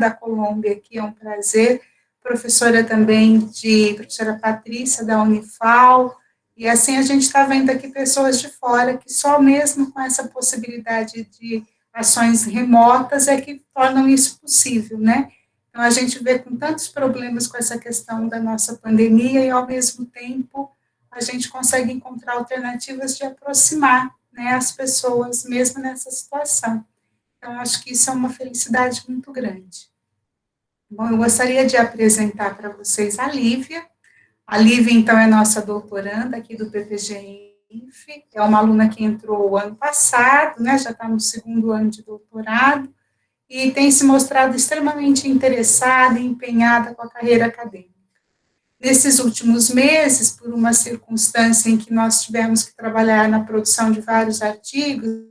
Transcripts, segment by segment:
da Colômbia, que é um prazer, professora também professora Patrícia, da Unifal, e assim a gente está vendo aqui pessoas de fora que só mesmo com essa possibilidade de ações remotas é que tornam isso possível, né? Então, a gente vê com tantos problemas com essa questão da nossa pandemia e, ao mesmo tempo, a gente consegue encontrar alternativas de aproximar, né, as pessoas, mesmo nessa situação. Então, acho que isso é uma felicidade muito grande. Bom, eu gostaria de apresentar para vocês a Lívia. A Lívia, então, é nossa doutoranda aqui do PPG-INF, é uma aluna que entrou o ano passado, né, já está no segundo ano de doutorado, e tem se mostrado extremamente interessada e empenhada com a carreira acadêmica. Nesses últimos meses, por uma circunstância em que nós tivemos que trabalhar na produção de vários artigos,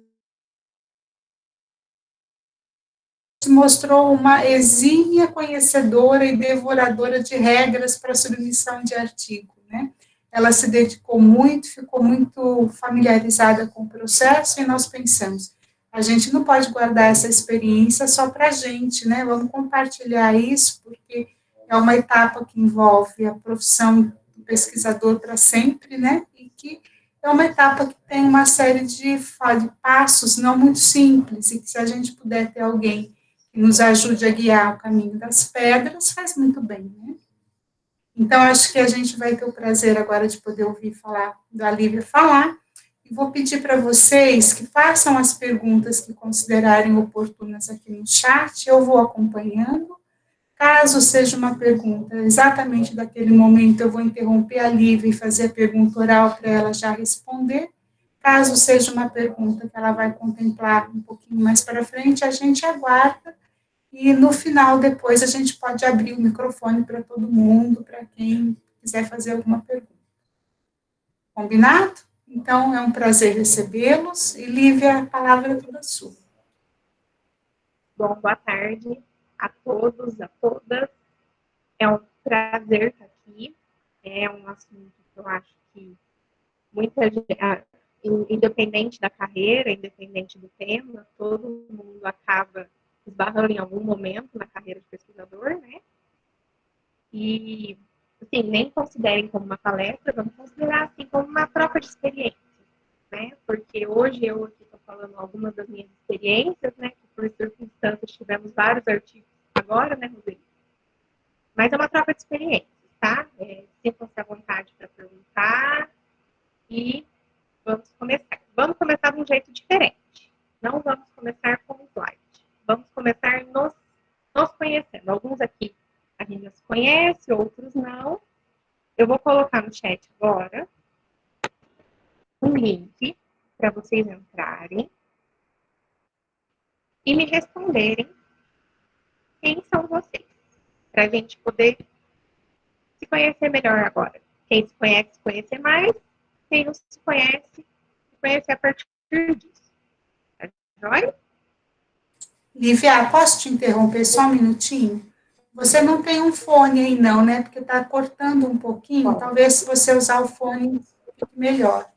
se mostrou uma exímia conhecedora e devoradora de regras para submissão de artigo, né? Ela se dedicou muito, ficou muito familiarizada com o processo, e nós pensamos, a gente não pode guardar essa experiência só para a gente, né? Vamos compartilhar isso, porque é uma etapa que envolve a profissão do pesquisador para sempre, né? E que é uma etapa que tem uma série de passos não muito simples, e que se a gente puder ter alguém que nos ajude a guiar o caminho das pedras, faz muito bem, né? Então, acho que a gente vai ter o prazer agora de poder ouvir falar, da Lívia falar, e vou pedir para vocês que façam as perguntas que considerarem oportunas aqui no chat, eu vou acompanhando. Caso seja uma pergunta exatamente daquele momento, eu vou interromper a Lívia e fazer a pergunta oral para ela já responder. Caso seja uma pergunta que ela vai contemplar um pouquinho mais para frente, a gente aguarda, e no final, depois, a gente pode abrir o microfone para todo mundo, para quem quiser fazer alguma pergunta. Combinado? Então, é um prazer recebê-los. E, Lívia, a palavra é toda sua. Bom, boa tarde a todos, a todas. É um prazer estar aqui. É um assunto que eu acho que muita gente, independente da carreira, independente do tema, todo mundo acaba esbarrando em algum momento na carreira de pesquisador, né? E, assim, nem considerem como uma palestra, vamos considerar, assim, como uma troca de experiência, né? Porque hoje eu aqui estou falando algumas das minhas experiências, né? Que por circunstâncias tivemos vários artigos agora, né, Roseli? Mas é uma troca de experiências, tá? Sintam-se à vontade para perguntar e vamos começar. Vamos começar de um jeito diferente. Não vamos começar com um slide. Vamos começar nos conhecendo. Alguns aqui a gente já se conhece, outros não. Eu vou colocar no chat agora um link para vocês entrarem e me responderem quem são vocês, para a gente poder se conhecer melhor agora. Quem se conhecer mais. Quem não se conhecer a partir disso. Tá joia? Lívia, posso te interromper só um minutinho? Você não tem um fone aí, não, né? Porque está cortando um pouquinho. Talvez se você usar o fone, fique melhor.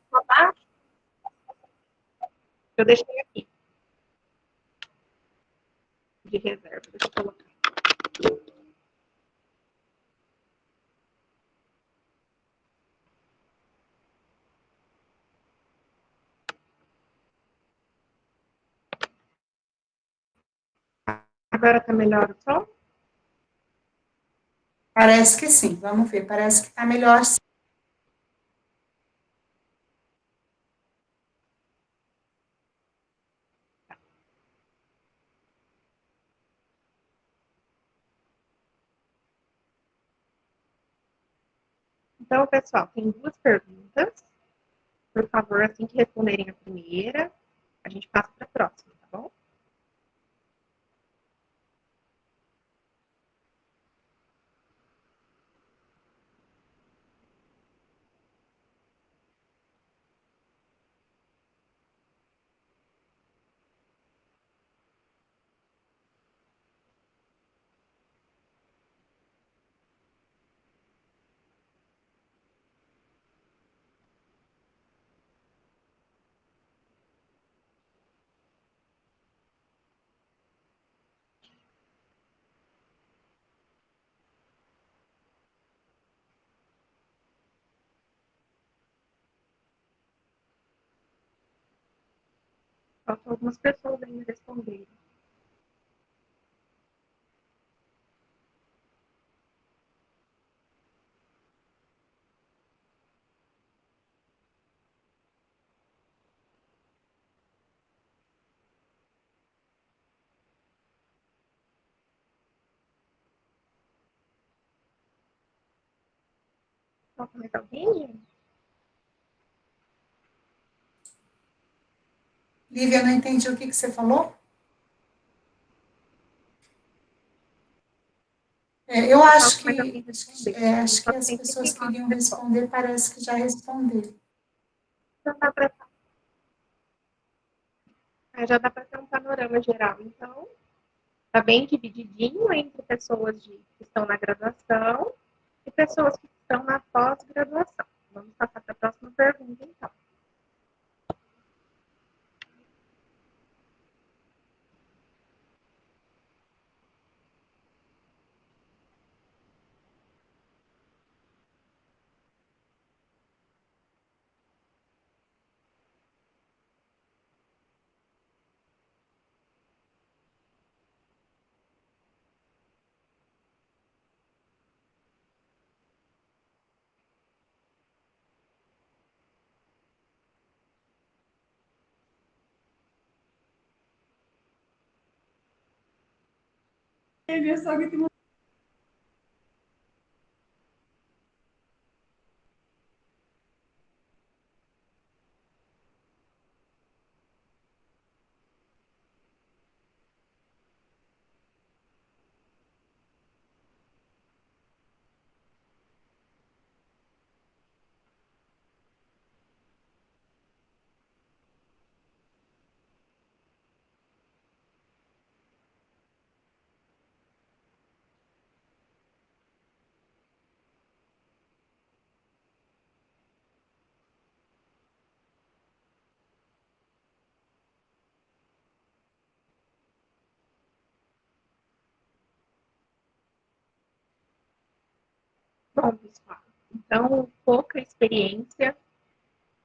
Eu deixei aqui. De reserva. Deixa eu colocar. Agora está melhor o som? Parece que sim, vamos ver. Parece que está melhor sim. Então, pessoal, tem duas perguntas. Por favor, assim que responderem a primeira, a gente passa para a próxima, tá bom? Faltam algumas pessoas ainda responderem. Falta mais alguém, gente? Lívia, eu não entendi o que você falou. Eu acho Falta mais alguém que, responder. acho que Só as tem pessoas 39 queriam pessoas. responder, parece que já responderam. Já dá para ter um panorama geral. Então, está bem divididinho entre pessoas que estão na graduação e pessoas que estão na pós-graduação. Vamos passar para a próxima pergunta, então. Bom, pessoal, então, pouca experiência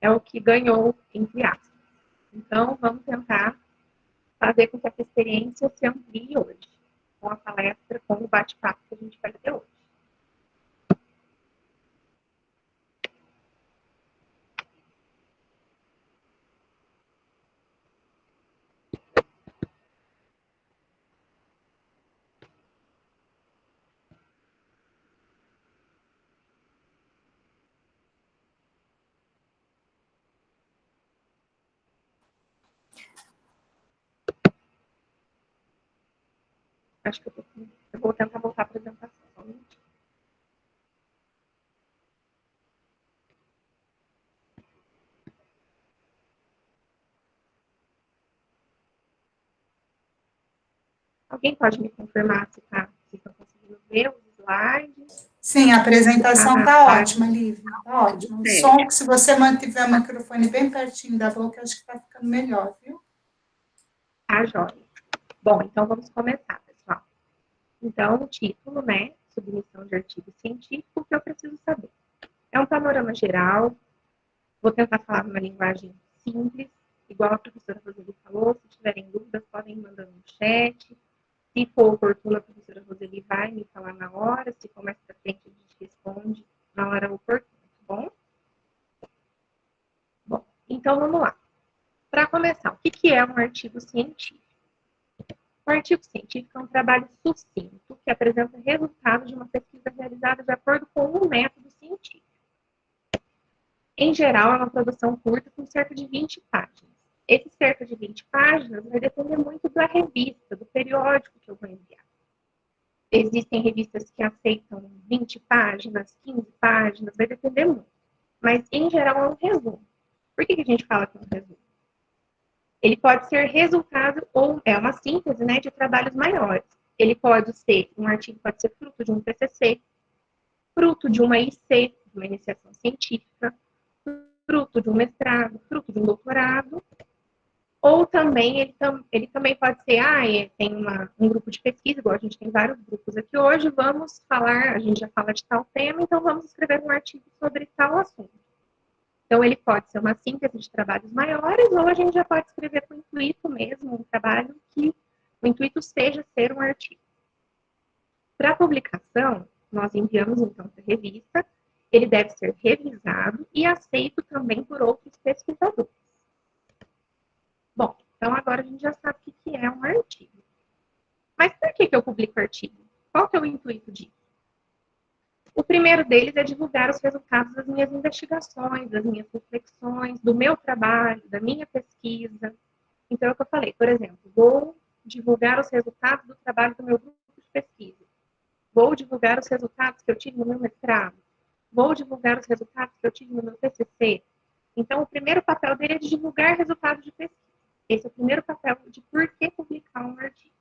é o que ganhou, entre aspas. Então, vamos tentar fazer com que essa experiência se amplie hoje, com a palestra, com o bate-papo que a gente vai ter hoje. Acho que eu vou tentar voltar à apresentação. Somente. Alguém pode me confirmar se estão conseguindo ver os slides? Sim, a apresentação está ótima, Tá Lívia, está ótima. O som, séria. se você mantiver o microfone bem pertinho da boca, acho que está ficando melhor, viu? Tá, joia. Bom, então vamos começar, pessoal. Então, o título, né? Submissão de artigo científico, o que eu preciso saber. É um panorama geral. Vou tentar falar numa linguagem simples, igual a professora Roseli falou. Se tiverem dúvidas, podem mandar no chat. Se for oportuno, a professora Roseli vai me falar na hora. Se for mais para frente, a gente responde na hora oportuna, tá bom? Bom, então vamos lá. Para começar, o que é um artigo científico? O artigo científico é um trabalho sucinto que apresenta resultados de uma pesquisa realizada de acordo com um método científico. Em geral, é uma produção curta com cerca de 20 páginas. Esse cerca de 20 páginas vai depender muito da revista, do periódico que eu vou enviar. Existem revistas que aceitam 20 páginas, 15 páginas, vai depender muito. Mas, em geral, é um resumo. Por que a gente fala que é um resumo? Ele pode ser resultado ou é uma síntese, né, de trabalhos maiores. Ele pode ser, um artigo pode ser fruto de um TCC, fruto de uma IC, de uma iniciação científica, fruto de um mestrado, fruto de um doutorado, ou também ele também pode ser, tem um grupo de pesquisa, igual a gente tem vários grupos aqui hoje, vamos falar, a gente já fala de tal tema, então vamos escrever um artigo sobre tal assunto. Então, ele pode ser uma síntese de trabalhos maiores, ou a gente já pode escrever com o intuito mesmo, um trabalho que o intuito seja ser um artigo. Para publicação, nós enviamos então para a revista, ele deve ser revisado e aceito também por outros pesquisadores. Bom, então agora a gente já sabe o que é um artigo. Mas por que eu publico artigo? Qual que é o intuito disso? O primeiro deles é divulgar os resultados das minhas investigações, das minhas reflexões, do meu trabalho, da minha pesquisa. Então, é o que eu falei, por exemplo, vou divulgar os resultados do trabalho do meu grupo de pesquisa. Vou divulgar os resultados que eu tive no meu mestrado. Vou divulgar os resultados que eu tive no meu TCC. Então, o primeiro papel dele é de divulgar resultados de pesquisa. Esse é o primeiro papel de por que publicar um artigo.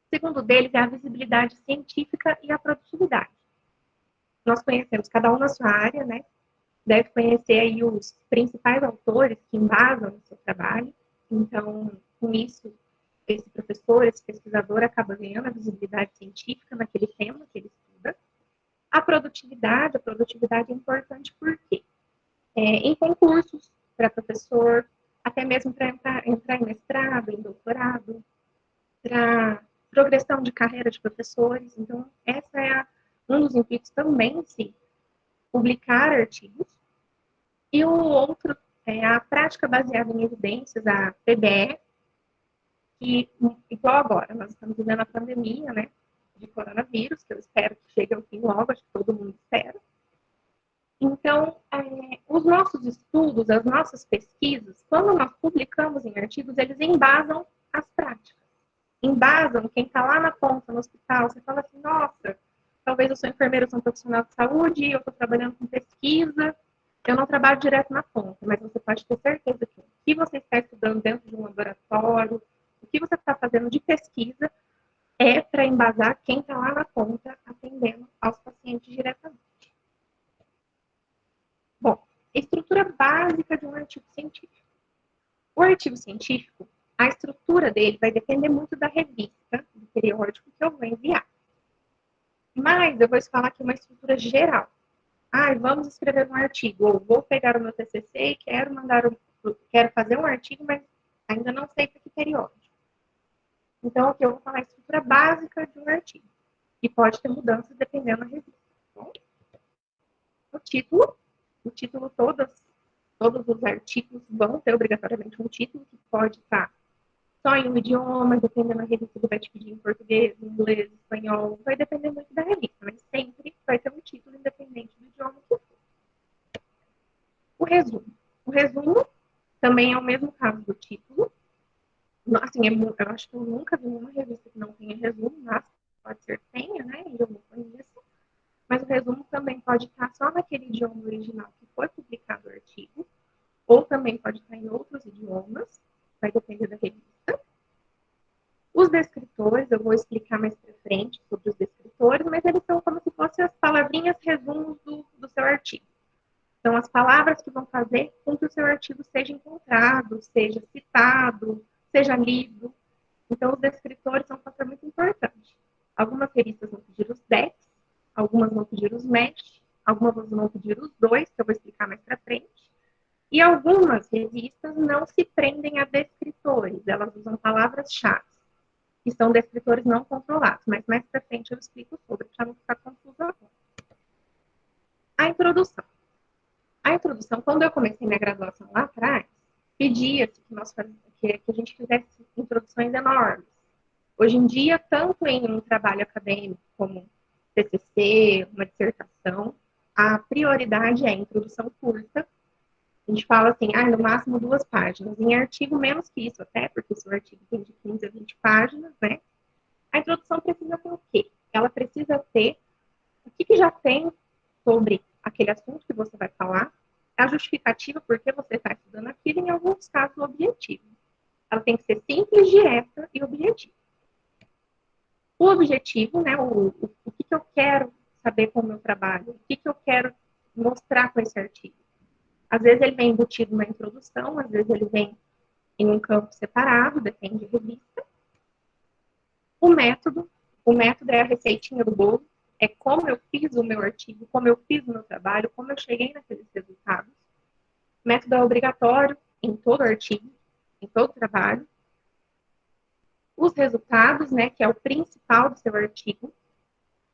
O segundo deles é a visibilidade científica e a produtividade. Nós conhecemos cada um na sua área, né? Deve conhecer aí os principais autores que embasam no seu trabalho. Então, com isso, esse professor, esse pesquisador acaba ganhando a visibilidade científica naquele tema que ele estuda. A produtividade é importante porque em concursos para professor, até mesmo para entrar em mestrado, em doutorado, para progressão de carreira de professores. Então, essa é um dos intuitos também, sim, publicar artigos. E o outro é a prática baseada em evidências, a PBE, que, igual agora, nós estamos vivendo a pandemia, né, de coronavírus, que eu espero que chegue ao fim logo, acho que todo mundo espera. Então, os nossos estudos, as nossas pesquisas, quando nós publicamos em artigos, eles embasam as práticas. Embasam quem está lá na ponta, no hospital. Você fala assim, nossa, talvez eu sou enfermeira, eu sou um profissional de saúde, eu estou trabalhando com pesquisa, eu não trabalho direto na ponta, mas você pode ter certeza que o que você está estudando dentro de um laboratório, o que você está fazendo de pesquisa, é para embasar quem está lá na ponta atendendo aos pacientes diretamente. Bom, estrutura básica de um artigo científico. O artigo científico, a estrutura dele vai depender muito da revista, do periódico que eu vou enviar. Mas eu vou falar aqui uma estrutura geral. Vamos escrever um artigo, ou vou pegar o meu TCC e quero fazer um artigo, mas ainda não sei para que periódico. Então, aqui eu vou falar a estrutura básica de um artigo. E pode ter mudanças dependendo da revista. Bom, o título, todos os artigos vão ter obrigatoriamente um título que pode estar só em um idioma, dependendo da revista que vai te pedir em português, inglês, espanhol, vai depender muito da revista, mas sempre vai ter um título independente do idioma que for. O resumo. O resumo também é o mesmo caso do título. Assim, eu acho que eu nunca vi uma revista que não tenha resumo, mas pode ser que tenha, né? Eu não conheço. Mas o resumo também pode estar só naquele idioma original que foi publicado o artigo, ou também pode estar em outros idiomas, vai depender da revista. Os descritores, eu vou explicar mais para frente sobre os descritores, mas eles são como se fossem as palavrinhas resumos do seu artigo. São as palavras que vão fazer com que o seu artigo seja encontrado, seja citado, seja lido. Então, os descritores são um fator muito importante. Algumas revistas vão pedir os DECs, algumas vão pedir os MESH, algumas vão pedir os dois, que eu vou explicar mais para frente. E algumas revistas não se prendem a descritores, elas usam palavras-chave, que são descritores não controlados, mas mais para frente eu explico sobre, para não ficar confuso agora. A introdução. A introdução, quando eu comecei minha graduação lá atrás, pedia-se que a gente fizesse introduções enormes. Hoje em dia, tanto em um trabalho acadêmico como TCC, uma dissertação, a prioridade é a introdução curta. A gente fala assim, no máximo 2 páginas. Em artigo, menos que isso até, porque se o artigo tem de 15 a 20 páginas, né? A introdução precisa ter o quê? Ela precisa ter o que já tem sobre aquele assunto que você vai falar, a justificativa por que você está estudando aquilo, em alguns casos, o objetivo. Ela tem que ser simples, direta e objetiva. O objetivo, né, o que eu quero saber com o meu trabalho, o que eu quero mostrar com esse artigo. Às vezes ele vem embutido na introdução, às vezes ele vem em um campo separado, depende da revista. O método é a receitinha do bolo, é como eu fiz o meu artigo, como eu fiz o meu trabalho, como eu cheguei naqueles resultados. O método é obrigatório em todo artigo, em todo trabalho. Os resultados, né, que é o principal do seu artigo.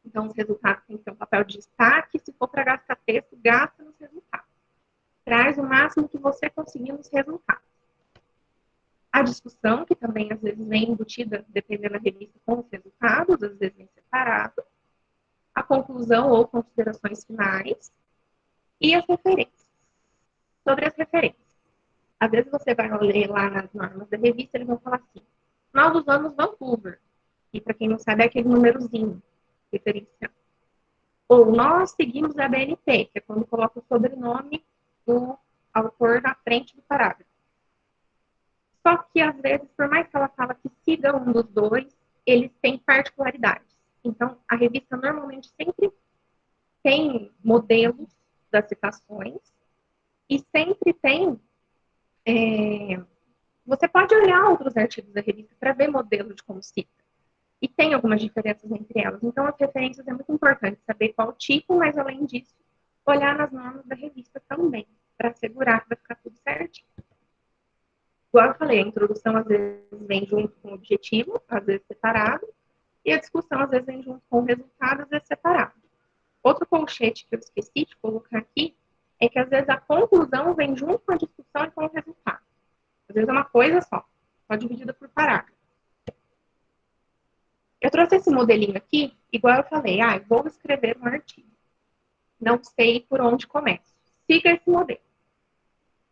Então, os resultados têm que ter um papel de destaque. Se for para gastar texto, gasta nos resultados. Traz o máximo que você conseguir nos resultados. A discussão, que também às vezes vem embutida, dependendo da revista, com os resultados, às vezes vem separado. A conclusão ou considerações finais. E as referências. Sobre as referências. Às vezes você vai ler lá nas normas da revista, eles vão falar assim, novos anos Vancouver. E para quem não sabe, é aquele númerozinho referencial. Ou nós seguimos a BNT, que é quando coloca o sobrenome do autor na frente do parágrafo. Só que, às vezes, por mais que ela fala que siga um dos dois, eles têm particularidades. Então, a revista normalmente sempre tem modelos das citações e sempre tem... Você pode olhar outros artigos da revista para ver modelo de como cita. E tem algumas diferenças entre elas. Então, as referências é muito importante saber qual tipo, mas, além disso, olhar nas normas da revista também, para assegurar que vai ficar tudo certinho. Igual eu falei, a introdução às vezes vem junto com o objetivo, às vezes separado, e a discussão às vezes vem junto com o resultado, às vezes separado. Outro colchete que eu esqueci de colocar aqui é que às vezes a conclusão vem junto com a discussão e com o resultado. Às vezes é uma coisa só dividida por parágrafo. Eu trouxe esse modelinho aqui, igual eu falei, vou escrever um artigo. Não sei por onde começo. Siga esse modelo,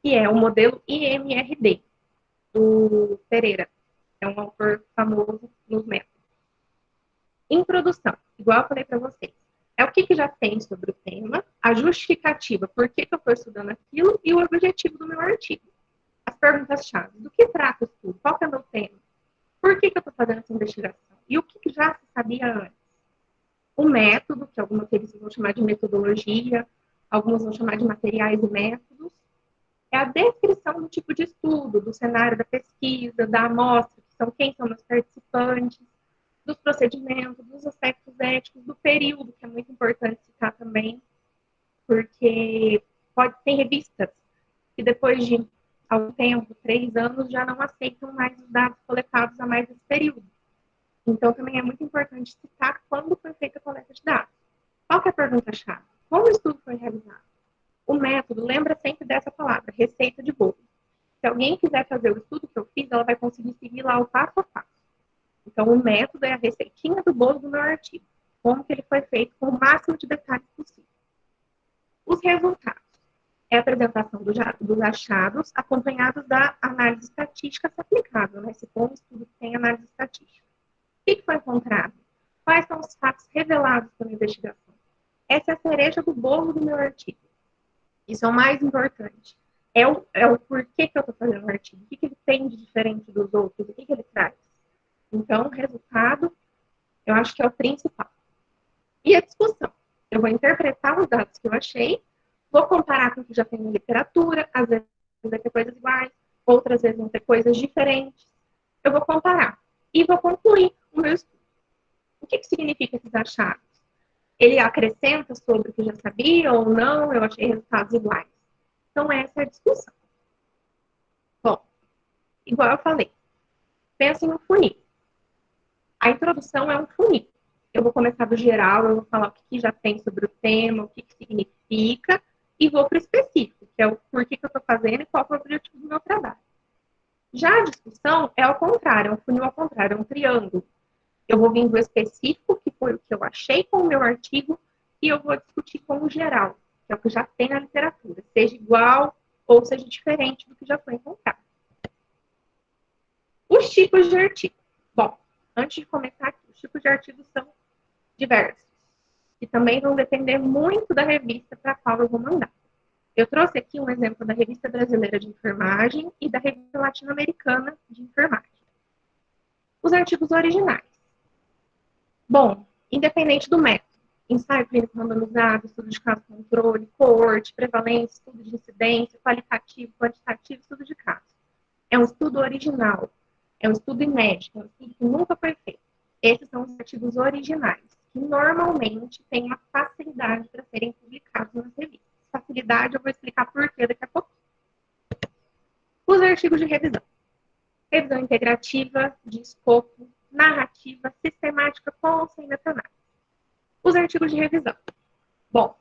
que é o modelo IMRD, do Pereira. É um autor famoso nos métodos. Introdução, igual eu falei para vocês. É o que já tem sobre o tema, a justificativa, por que eu estou estudando aquilo e o objetivo do meu artigo. As perguntas-chave, do que trata o estudo, qual é o meu tema, por que eu estou fazendo essa investigação e o que já se sabia antes. O método, que algumas revistas vão chamar de metodologia, algumas vão chamar de materiais e métodos, é a descrição do tipo de estudo, do cenário da pesquisa, da amostra, que são quem são os participantes, dos procedimentos, dos aspectos éticos, do período, que é muito importante citar também, porque ter revistas que depois de algum tempo, 3 anos, já não aceitam mais os dados coletados a mais desse período. Então, também é muito importante citar quando foi feita a coleta de dados. Qual que é a pergunta-chave? Como o estudo foi realizado? O método, lembra sempre dessa palavra, receita de bolo. Se alguém quiser fazer o estudo que eu fiz, ela vai conseguir seguir lá o passo a passo. Então, o método é a receitinha do bolo do meu artigo. Como que ele foi feito com o máximo de detalhes possível. Os resultados. É a apresentação dos achados acompanhados da análise estatística aplicável, né? Se for um estudo que tem análise estatística. O que foi encontrado? Quais são os fatos revelados pela investigação? Essa é a cereja do bolo do meu artigo. Isso é o mais importante. É o porquê que eu estou fazendo o artigo. O que ele tem de diferente dos outros? O que ele traz? Então, o resultado, eu acho que é o principal. E a discussão. Eu vou interpretar os dados que eu achei, vou comparar com o que já tem na literatura, às vezes vai ter coisas iguais, outras vezes vão ter coisas diferentes. Eu vou comparar e vou concluir o meu estudo. O que significa esses achados? Ele acrescenta sobre o que já sabia ou não? Eu achei resultados iguais. Então, essa é a discussão. Bom, igual eu falei, pensem no funil. A introdução é um funil. Eu vou começar do geral, eu vou falar o que já tem sobre o tema, o que significa, e vou para o específico, que é o porquê que eu estou fazendo e qual é o objetivo do meu trabalho. Já a discussão é ao contrário, é um funil ao contrário, é um triângulo. Eu vou vir do específico, que foi o que eu achei com o meu artigo, e eu vou discutir com o geral, que é o que já tem na literatura, seja igual ou seja diferente do que já foi encontrado. Os tipos de artigo. Bom, antes de começar aqui, os tipos de artigos são diversos, e também vão depender muito da revista para a qual eu vou mandar. Eu trouxe aqui um exemplo da Revista Brasileira de Enfermagem e da Revista Latino-Americana de Enfermagem. Os artigos originais. Bom, independente do método, ensaio clínico randomizado, estudo de caso controle, coorte, prevalência, estudo de incidência, qualitativo, quantitativo, estudo de caso. É um estudo original, é um estudo inédito, é um estudo que nunca foi feito. Esses são os artigos originais, que normalmente têm uma facilidade para serem publicados nas revistas. Facilidade, eu vou explicar por quê daqui a pouco. artigos de revisão. Revisão integrativa, de escopo, narrativa, sistemática, com ou sem meta-análise. Os artigos de revisão. Bom,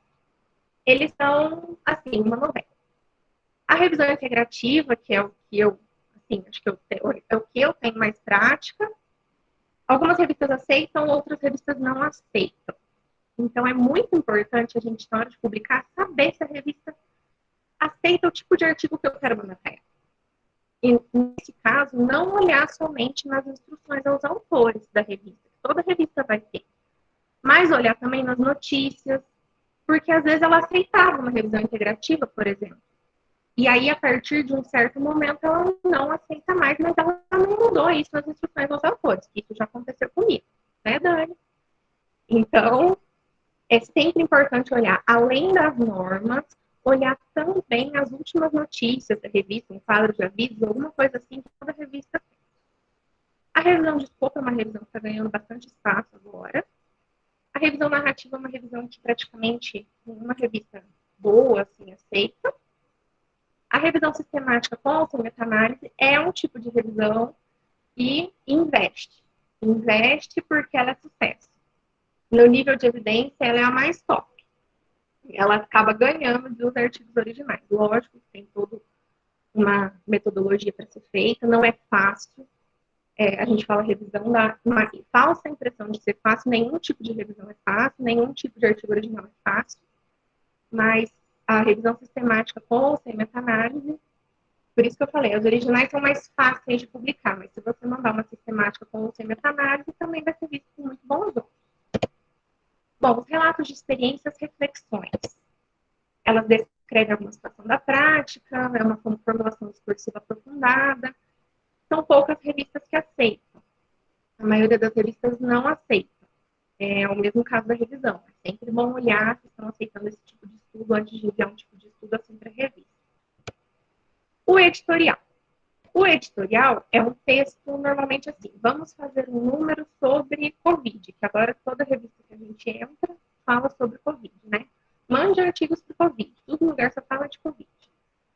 eles são, assim, uma novela. A revisão integrativa, que é o que eu, assim, acho que é o que eu tenho mais prática, algumas revistas aceitam, outras revistas não aceitam. Então, é muito importante a gente, na hora de publicar, saber se a revista aceita o tipo de artigo que eu quero mandar para ela. E, nesse caso, não olhar somente nas instruções aos autores da revista, que toda revista vai ter, mas olhar também nas notícias, porque às vezes ela aceitava uma revisão integrativa, por exemplo. E aí, a partir de um certo momento, ela não aceita mais, mas ela não mudou isso nas instruções aos autores. Isso já aconteceu comigo, né, Dani? Então, é sempre importante olhar, além das normas, olhar também as últimas notícias da revista, um quadro de avisos, alguma coisa assim que toda revista tem. A revisão de escopo é uma revisão que está ganhando bastante espaço agora. A revisão narrativa é uma revisão que praticamente nenhuma revista boa, assim, aceita. A revisão sistemática com ou sem meta-análise é um tipo de revisão que investe. Investe porque ela é sucesso. No nível de evidência, ela é a mais top. Ela acaba ganhando dos artigos originais. Lógico que tem toda uma metodologia para ser feita, não é fácil. A gente fala revisão, dá uma falsa impressão de ser fácil. Nenhum tipo de revisão é fácil, nenhum tipo de artigo original é fácil. Mas a revisão sistemática com ou sem meta-análise, por isso que eu falei, as originais são mais fáceis de publicar, mas se você mandar uma sistemática com ou sem meta-análise, também vai ser visto com muito bons olhos. Bom, os relatos de experiências, reflexões. Elas descrevem alguma situação da prática, é uma formulação discursiva aprofundada. São poucas revistas que aceitam. A maioria das revistas não aceita. É o mesmo caso da revisão. É sempre bom olhar se estão aceitando esse tipo de estudo antes de enviar um tipo de estudo assim para a revista. O editorial. O editorial é um texto normalmente assim, vamos fazer um número sobre Covid, que agora toda revista que a gente entra fala sobre Covid, né? Mande artigos sobre Covid, todo lugar só fala de Covid.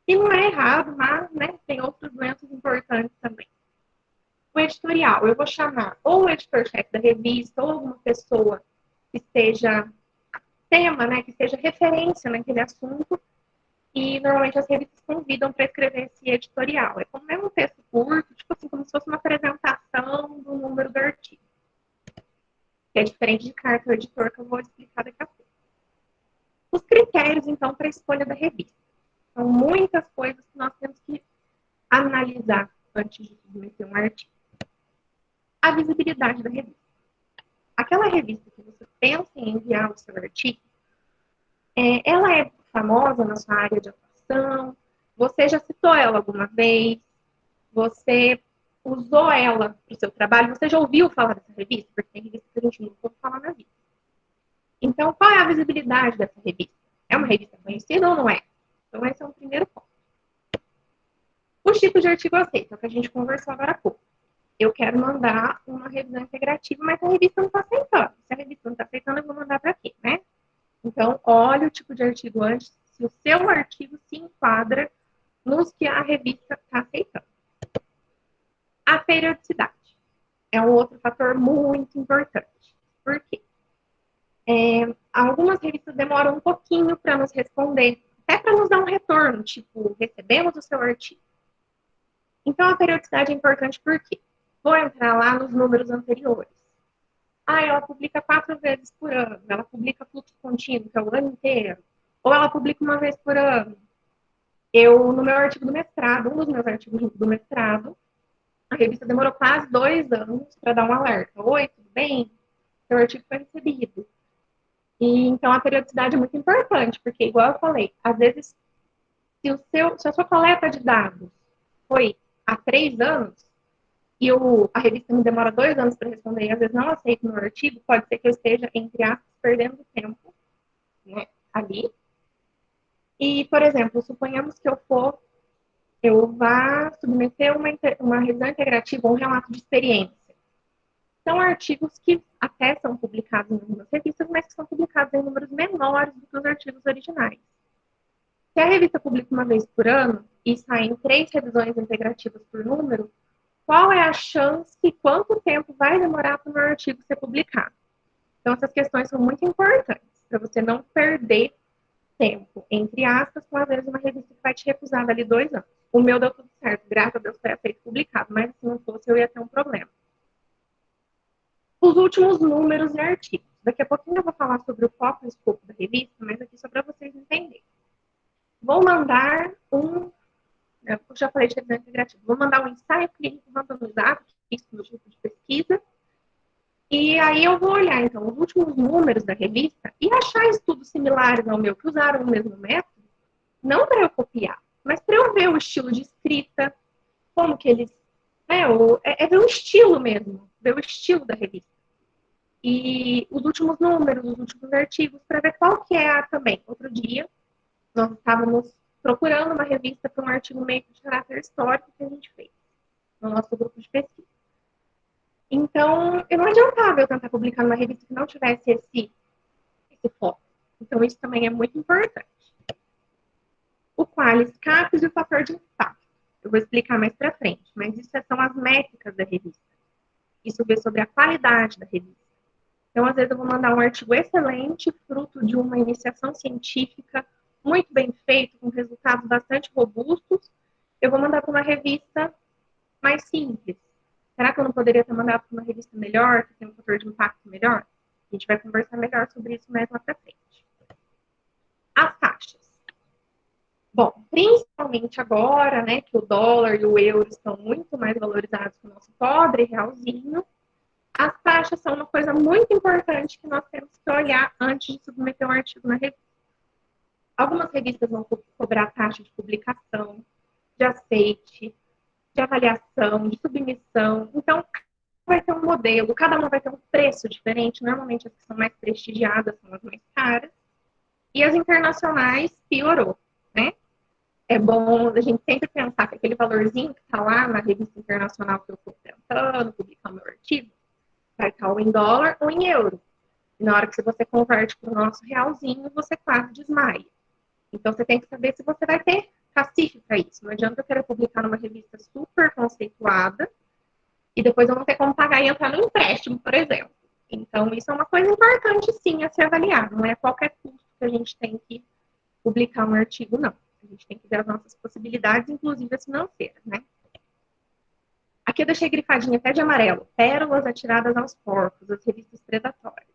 E não é errado, mas, né, tem outros doenças importantes também. O editorial, eu vou chamar ou o editor-chefe da revista, ou alguma pessoa que seja tema, né, que seja referência naquele assunto, e normalmente as revistas convidam para escrever esse editorial. É como é um texto curto, tipo assim, como se fosse uma apresentação do número do artigo. Que é diferente de carta ao editor, que eu vou explicar daqui a pouco. Os critérios, então, para a escolha da revista. São muitas coisas que nós temos que analisar antes de submeter um artigo. A visibilidade da revista. Aquela revista que você pensa em enviar o seu artigo, ela é famosa na sua área de atuação, você já citou ela alguma vez, você usou ela para o seu trabalho, você já ouviu falar dessa revista? Porque tem revista que a gente nunca ouviu falar na vida. Então, qual é a visibilidade dessa revista? É uma revista conhecida ou não é? Então, esse é o primeiro ponto. Os tipos de artigo aceito, é o que a gente conversou agora há pouco. Eu quero mandar uma revisão integrativa, mas a revista não está aceitando. Se a revista não está aceitando, eu vou mandar para quê, né? Então, olhe o tipo de artigo antes, se o seu artigo se enquadra nos que a revista está aceitando. A periodicidade é um outro fator muito importante. Por quê? Algumas revistas demoram um pouquinho para nos responder, até para nos dar um retorno, tipo, recebemos o seu artigo. Então, a periodicidade é importante por quê? Vou entrar lá nos números anteriores. Ela publica 4 vezes por ano, ela publica fluxo contínuo, que é o ano inteiro, ou ela publica uma vez por ano. No meu artigo do mestrado, um dos meus artigos do mestrado, a revista demorou quase 2 anos para dar um alerta. Oi, tudo bem? Seu artigo foi recebido. E, então, a periodicidade é muito importante, porque, igual eu falei, às vezes, se a sua coleta de dados foi há 3 anos, e a revista me demora 2 anos para responder, e às vezes não aceito meu artigo, pode ser que eu esteja, entre aspas, perdendo tempo, né, ali. E, por exemplo, suponhamos que eu vá submeter uma revisão integrativa ou um relato de experiência. São artigos que até são publicados em algumas revistas, mas que são publicados em números menores do que os artigos originais. Se a revista publica uma vez por ano e saem 3 revisões integrativas por número, qual é a chance e quanto tempo vai demorar para o meu artigo ser publicado? Então, essas questões são muito importantes para você não perder tempo, entre aspas, com às vezes uma revista que vai te recusar dali 2 anos. O meu deu tudo certo, graças a Deus foi aceito e publicado, mas se não fosse eu ia ter um problema. Os últimos números e artigos. Daqui a pouquinho eu vou falar sobre o foco e o escopo da revista, mas aqui só para vocês entenderem. Vou mandar eu já falei de revisão integrativa, vou mandar um ensaio clínico randomizado, que fiz no grupo de pesquisa, e aí eu vou olhar, então, os últimos números da revista e achar estudos similares ao meu, que usaram o mesmo método, não para eu copiar, mas para eu ver o estilo de escrita, como que eles... ver o estilo mesmo, ver o estilo da revista. E os últimos números, os últimos artigos, para ver qual que é também. Outro dia, nós estávamos procurando uma revista para um artigo meio de caráter histórico que a gente fez no nosso grupo de pesquisa. Então, eu não adiantava eu tentar publicar numa revista que não tivesse esse foco. Então, isso também é muito importante. O Qualis, CAPES e o fator de impacto. Eu vou explicar mais para frente, mas isso são as métricas da revista. Isso vê sobre a qualidade da revista. Então, às vezes, eu vou mandar um artigo excelente, fruto de uma iniciação científica muito bem feito, com resultados bastante robustos. Eu vou mandar para uma revista mais simples. Será que eu não poderia ter mandado para uma revista melhor, que tem um fator de impacto melhor? A gente vai conversar melhor sobre isso mais lá para frente. As taxas. Bom, principalmente agora, né, que o dólar e o euro estão muito mais valorizados que o nosso pobre realzinho, as taxas são uma coisa muito importante que nós temos que olhar antes de submeter um artigo na revista. Algumas revistas vão cobrar taxa de publicação, de aceite, de avaliação, de submissão. Então, vai ter um modelo, cada uma vai ter um preço diferente. Normalmente, as que são mais prestigiadas são as mais caras. E as internacionais piorou, né? É bom a gente sempre pensar que aquele valorzinho que está lá na revista internacional que eu estou tentando publicar o meu artigo, vai estar ou em dólar ou em euro. E na hora que você converte para o nosso realzinho, você quase desmaia. Então, você tem que saber se você vai ter cacife para isso. Não adianta eu querer publicar numa revista super conceituada e depois eu não ter como pagar e entrar no empréstimo, por exemplo. Então, isso é uma coisa importante, sim, a se avaliar. Não é qualquer custo que a gente tem que publicar um artigo, não. A gente tem que ver as nossas possibilidades, inclusive as financeiras, né? Aqui eu deixei grifadinha até de amarelo. Pérolas atiradas aos porcos, as revistas predatórias.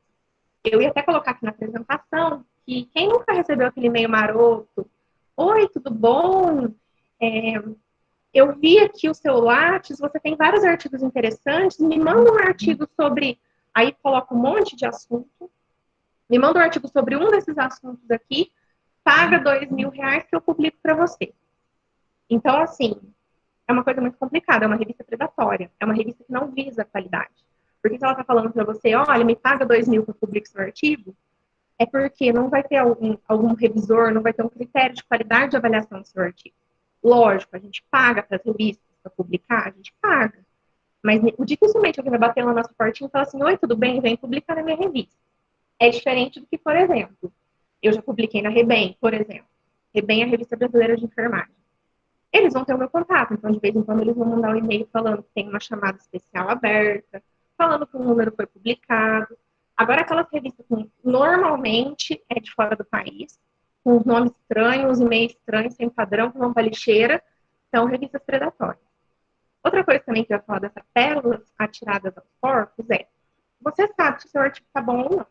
Eu ia até colocar aqui na apresentação que quem nunca recebeu aquele e-mail maroto, oi, tudo bom? Eu vi aqui o seu Lattes, você tem vários artigos interessantes, me manda um artigo sobre... Aí coloca um monte de assunto, me manda um artigo sobre um desses assuntos aqui, paga R$2.000 que eu publico para você. Então, assim, é uma coisa muito complicada, é uma revista predatória, é uma revista que não visa a qualidade. Porque se ela está falando para você, olha, me paga R$2.000 que eu publico seu artigo, é porque não vai ter algum revisor, não vai ter um critério de qualidade de avaliação do seu artigo. Lógico, a gente paga para as revistas para publicar, a gente paga. Mas dificilmente alguém vai bater lá na nossa portinha e falar assim, oi, tudo bem? Vem publicar na minha revista. É diferente do que, por exemplo, eu já publiquei na Rebem, por exemplo. Rebem é a Revista Brasileira de Enfermagem. Eles vão ter o meu contato, então de vez em quando eles vão mandar um e-mail falando que tem uma chamada especial aberta, falando que o número foi publicado. Agora, aquelas revistas que normalmente é de fora do país, com os nomes estranhos, e-mails estranhos, sem padrão, que vão para lixeira, são revistas predatórias. Outra coisa também que eu ia falar dessas pérolas atiradas aos porcos é, você sabe se o seu artigo está bom ou não.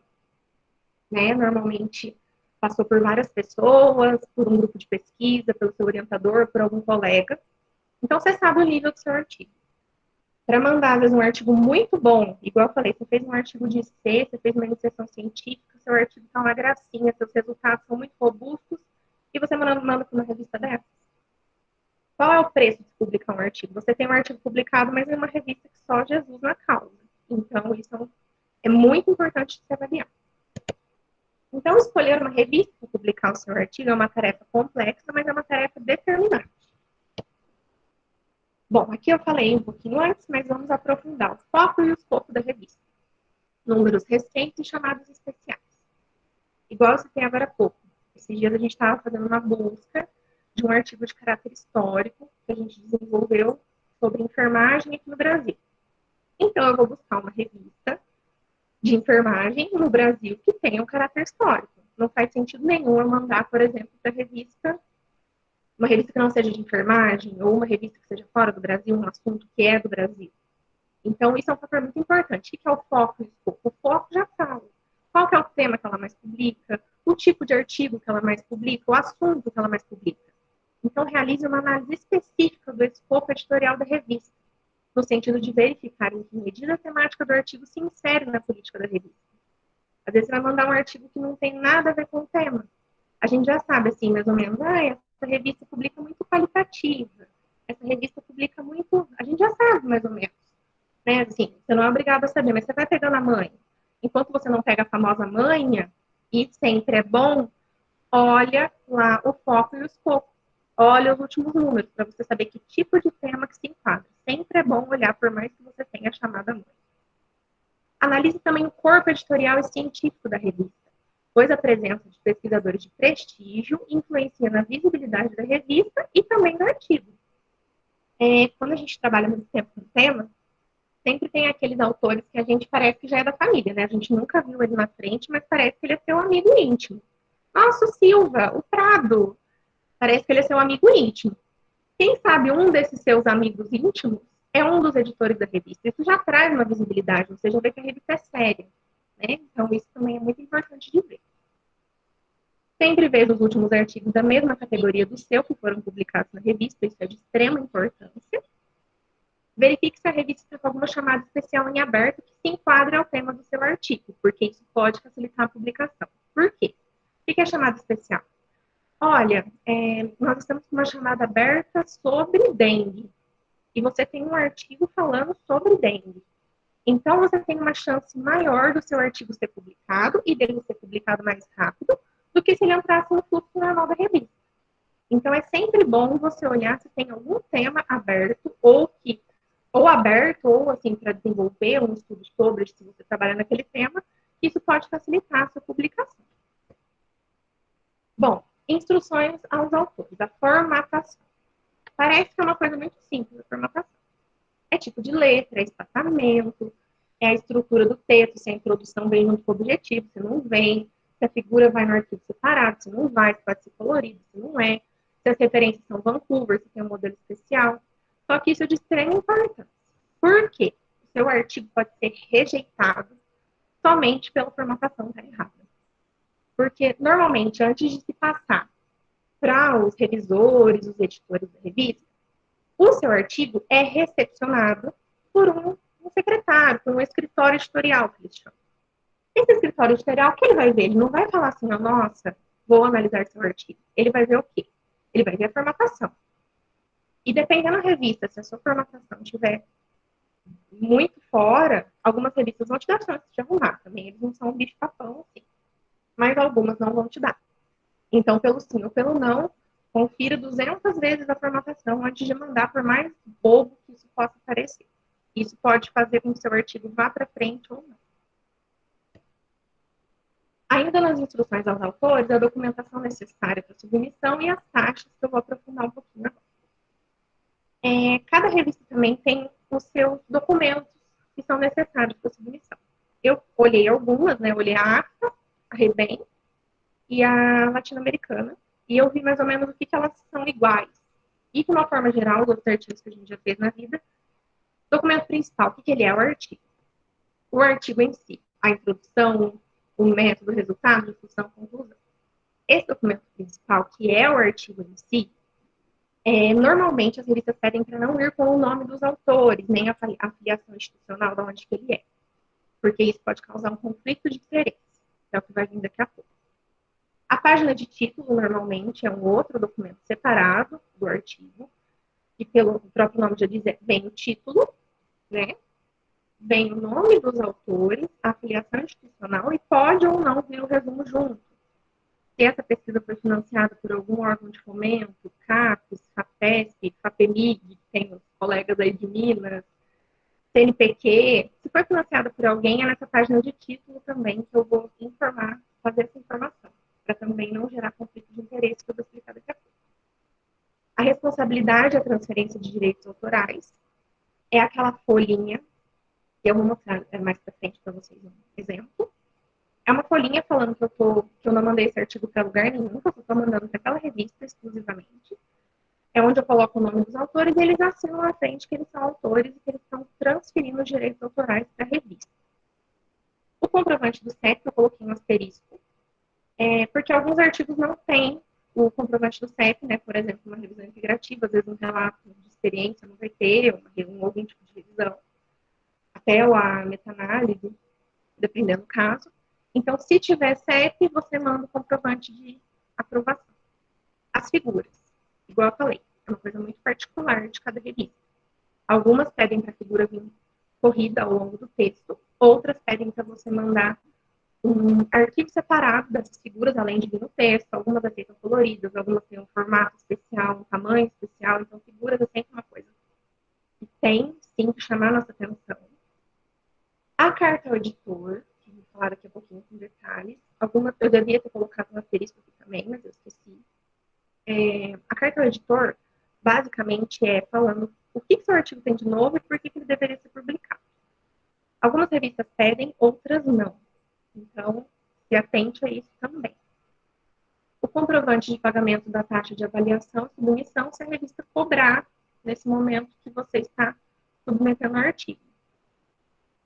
Né? Normalmente passou por várias pessoas, por um grupo de pesquisa, pelo seu orientador, por algum colega. Então, você sabe o nível do seu artigo. Para mandar, às vezes, um artigo muito bom, igual eu falei, você fez um artigo de C, você fez uma iniciação científica, seu artigo está uma gracinha, seus resultados são muito robustos, e você manda para uma revista dessa. Qual é o preço de publicar um artigo? Você tem um artigo publicado, mas é uma revista que só Jesus na causa. Então, isso é muito importante de se avaliar. Então, escolher uma revista para publicar o seu artigo é uma tarefa complexa, mas é uma tarefa determinante. Bom, aqui eu falei um pouquinho antes, mas vamos aprofundar o foco e o escopo da revista. Números recentes e chamados especiais. Igual eu citei agora há pouco. Esses dias a gente estava fazendo uma busca de um artigo de caráter histórico que a gente desenvolveu sobre enfermagem aqui no Brasil. Então, eu vou buscar uma revista de enfermagem no Brasil que tenha um caráter histórico. Não faz sentido nenhum eu mandar, por exemplo, para uma revista que não seja de enfermagem, ou uma revista que seja fora do Brasil, um assunto que é do Brasil. Então, isso é um fator muito importante. O que é o foco e o escopo? O foco já fala. Qual que é o tema que ela mais publica, o tipo de artigo que ela mais publica, o assunto que ela mais publica. Então, realize uma análise específica do escopo editorial da revista, no sentido de verificar em que medida a temática do artigo se insere na política da revista. Às vezes, você vai mandar um artigo que não tem nada a ver com o tema. A gente já sabe, assim, mais ou menos, essa revista publica muito qualitativa, essa revista publica muito... A gente já sabe, mais ou menos. Né? Assim, você não é obrigado a saber, mas você vai pegando a manha. Enquanto você não pega a famosa manha, e sempre é bom, olha lá o foco e o escopo. Olha os últimos números, para você saber que tipo de tema que se enquadra. Sempre é bom olhar, por mais que você tenha chamado a manha. Analise também o corpo editorial e científico da revista, pois a presença de pesquisadores de prestígio influencia na visibilidade da revista e também do artigo. Quando a gente trabalha muito tempo com tema, sempre tem aqueles autores que a gente parece que já é da família, né? A gente nunca viu ele na frente, mas parece que ele é seu amigo íntimo. Nossa, o Silva, o Prado, parece que ele é seu amigo íntimo. Quem sabe um desses seus amigos íntimos é um dos editores da revista. Isso já traz uma visibilidade, você já vê que a revista é séria, né? Então, isso também é muito importante de ver. Sempre veja os últimos artigos da mesma categoria do seu que foram publicados na revista, isso é de extrema importância. Verifique se a revista está com alguma chamada especial em aberto que se enquadre ao tema do seu artigo, porque isso pode facilitar a publicação. Por quê? O que é chamada especial? Olha, nós estamos com uma chamada aberta sobre dengue, e você tem um artigo falando sobre dengue. Então, você tem uma chance maior do seu artigo ser publicado, e dele ser publicado mais rápido, do que se ele entrasse no fluxo normal da revista. Então, é sempre bom você olhar se tem algum tema aberto, ou aberto, ou assim, para desenvolver um estudo sobre, se você trabalha naquele tema, isso pode facilitar a sua publicação. Bom, instruções aos autores, a formatação. Parece que é uma coisa muito simples, a formatação. É tipo de letra, é espaçamento, é a estrutura do texto, se a introdução vem junto com o objetivo, se não vem, se a figura vai no arquivo separado, se não vai, se pode ser colorido, se não é, se as referências são Vancouver, se tem um modelo especial. Só que isso é de extrema importância. Por quê? O seu artigo pode ser rejeitado somente pela formatação estar errada. Porque, normalmente, antes de se passar para os revisores, os editores da revista, o seu artigo é recepcionado por um secretário, por um escritório editorial, que eles chamam. Esse escritório editorial, o que ele vai ver? Ele não vai falar assim, nossa, vou analisar seu artigo. Ele vai ver o quê? Ele vai ver a formatação. E dependendo da revista, se a sua formatação estiver muito fora, algumas revistas vão te dar chance de arrumar também. Eles não são um bicho-papão, assim. Mas algumas não vão te dar. Então, pelo sim ou pelo não, confira 200 vezes a formatação antes de mandar, por mais bobo que isso possa parecer. Isso pode fazer com que o seu artigo vá para frente ou não. Ainda nas instruções aos autores, a documentação necessária para submissão e as taxas, que eu vou aprofundar um pouquinho agora. Cada revista também tem os seus documentos que são necessários para submissão. Eu olhei algumas, né? Eu olhei a ACTA, a REBEM e a latino-americana, e eu vi mais ou menos o que elas são iguais. E, de uma forma geral, os outros artigos que a gente já fez na vida, documento principal, o que ele é? O artigo. O artigo em si, a introdução, o método, o resultado, discussão, conclusão. Esse documento principal, que é o artigo em si, normalmente as revistas pedem para não ir com o nome dos autores, nem a afiliação institucional de onde que ele é. Porque isso pode causar um conflito de interesse, que é o que vai vir daqui a pouco. A página de título, normalmente, é um outro documento separado do artigo, que pelo próprio nome já diz, vem o título, né? Vem o nome dos autores, a afiliação institucional e pode ou não vir o resumo junto. Se essa pesquisa foi financiada por algum órgão de fomento, CAPES, FAPESP, FAPEMIG, que tem os colegas aí de Minas, CNPq, se foi financiada por alguém, é nessa página de título também que eu vou informar, fazer essa informação. para também não gerar conflito de interesse que eu vou explicar daqui a pouco. A responsabilidade e a transferência de direitos autorais é aquela folhinha, que eu vou mostrar mais para frente para vocês um exemplo. É uma folhinha falando que eu não mandei esse artigo para lugar nenhum, que eu estou mandando para aquela revista exclusivamente. É onde eu coloco o nome dos autores e eles assinam à frente que eles são autores e que eles estão transferindo os direitos autorais para a revista. O comprovante do CEP, eu coloquei um asterisco, porque alguns artigos não têm o comprovante do CEP, né? Por exemplo, uma revisão integrativa, às vezes um relato de experiência não vai ter, algum tipo de revisão, até a meta-análise, dependendo do caso. Então, se tiver CEP, você manda o comprovante de aprovação. As figuras, igual eu falei, é uma coisa muito particular de cada revista. Algumas pedem para a figura vir corrida ao longo do texto, outras pedem para você mandar um arquivo separado dessas figuras, além de vir no texto. Algumas aceitam coloridas, algumas têm um formato especial, um tamanho especial. Então, figuras é sempre uma coisa que tem, sim, que chamar a nossa atenção. A carta ao editor, que vou falar daqui a pouquinho com detalhes. Algumas eu devia ter colocado um asterisco aqui também, mas eu esqueci. A carta ao editor, basicamente, é falando o que seu artigo tem de novo e por que ele deveria ser publicado. Algumas revistas pedem, outras não. Então, se atente a isso também. O comprovante de pagamento da taxa de avaliação e submissão, se a revista cobrar nesse momento que você está submetendo o artigo.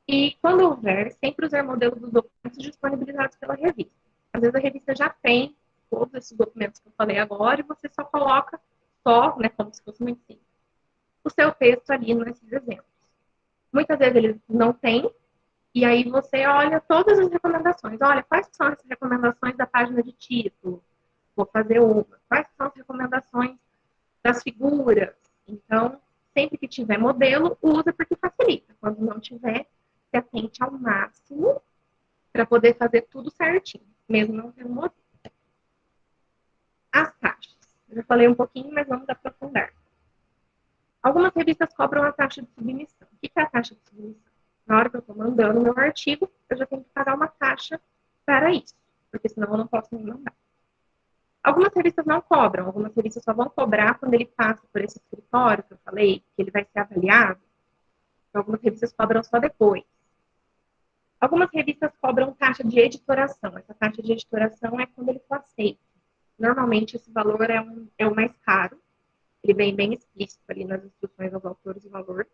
E, quando houver, sempre usar modelos dos documentos disponibilizados pela revista. Às vezes a revista já tem todos esses documentos que eu falei agora e você só coloca né, como se fosse muito simples, o seu texto ali nesses exemplos. Muitas vezes eles não têm, e aí você olha todas as recomendações. Olha, quais são as recomendações da página de título? Vou fazer uma. Quais são as recomendações das figuras? Então, sempre que tiver modelo, usa porque facilita. Quando não tiver, se atente ao máximo para poder fazer tudo certinho, mesmo não tendo modelo. As taxas. Eu já falei um pouquinho, mas vamos aprofundar. Algumas revistas cobram a taxa de submissão. O que é a taxa de submissão? Na hora que eu estou mandando o meu artigo, eu já tenho que pagar uma taxa para isso, porque senão eu não posso nem mandar. Algumas revistas não cobram, algumas revistas só vão cobrar quando ele passa por esse escritório que eu falei, que ele vai ser avaliado. Então, algumas revistas cobram só depois. Algumas revistas cobram taxa de editoração. Essa taxa de editoração é quando ele for aceito. Normalmente, esse valor é o mais caro. Ele vem bem explícito ali nas instruções aos autores, o valor.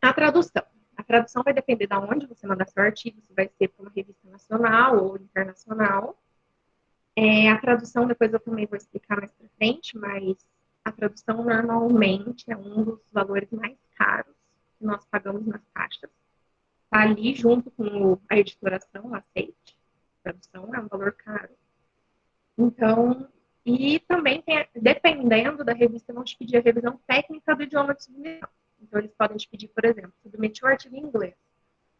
A tradução. A tradução vai depender de onde você mandar seu artigo, se vai ser para uma revista nacional ou internacional. A tradução, depois eu também vou explicar mais para frente, mas a tradução normalmente é um dos valores mais caros que nós pagamos nas taxas. Está ali junto com a editoração, o aceite. A tradução é um valor caro. Então, e também, dependendo da revista, vão te pedir a revisão técnica do idioma de submissão. Então, eles podem te pedir, por exemplo, submeter o artigo em inglês.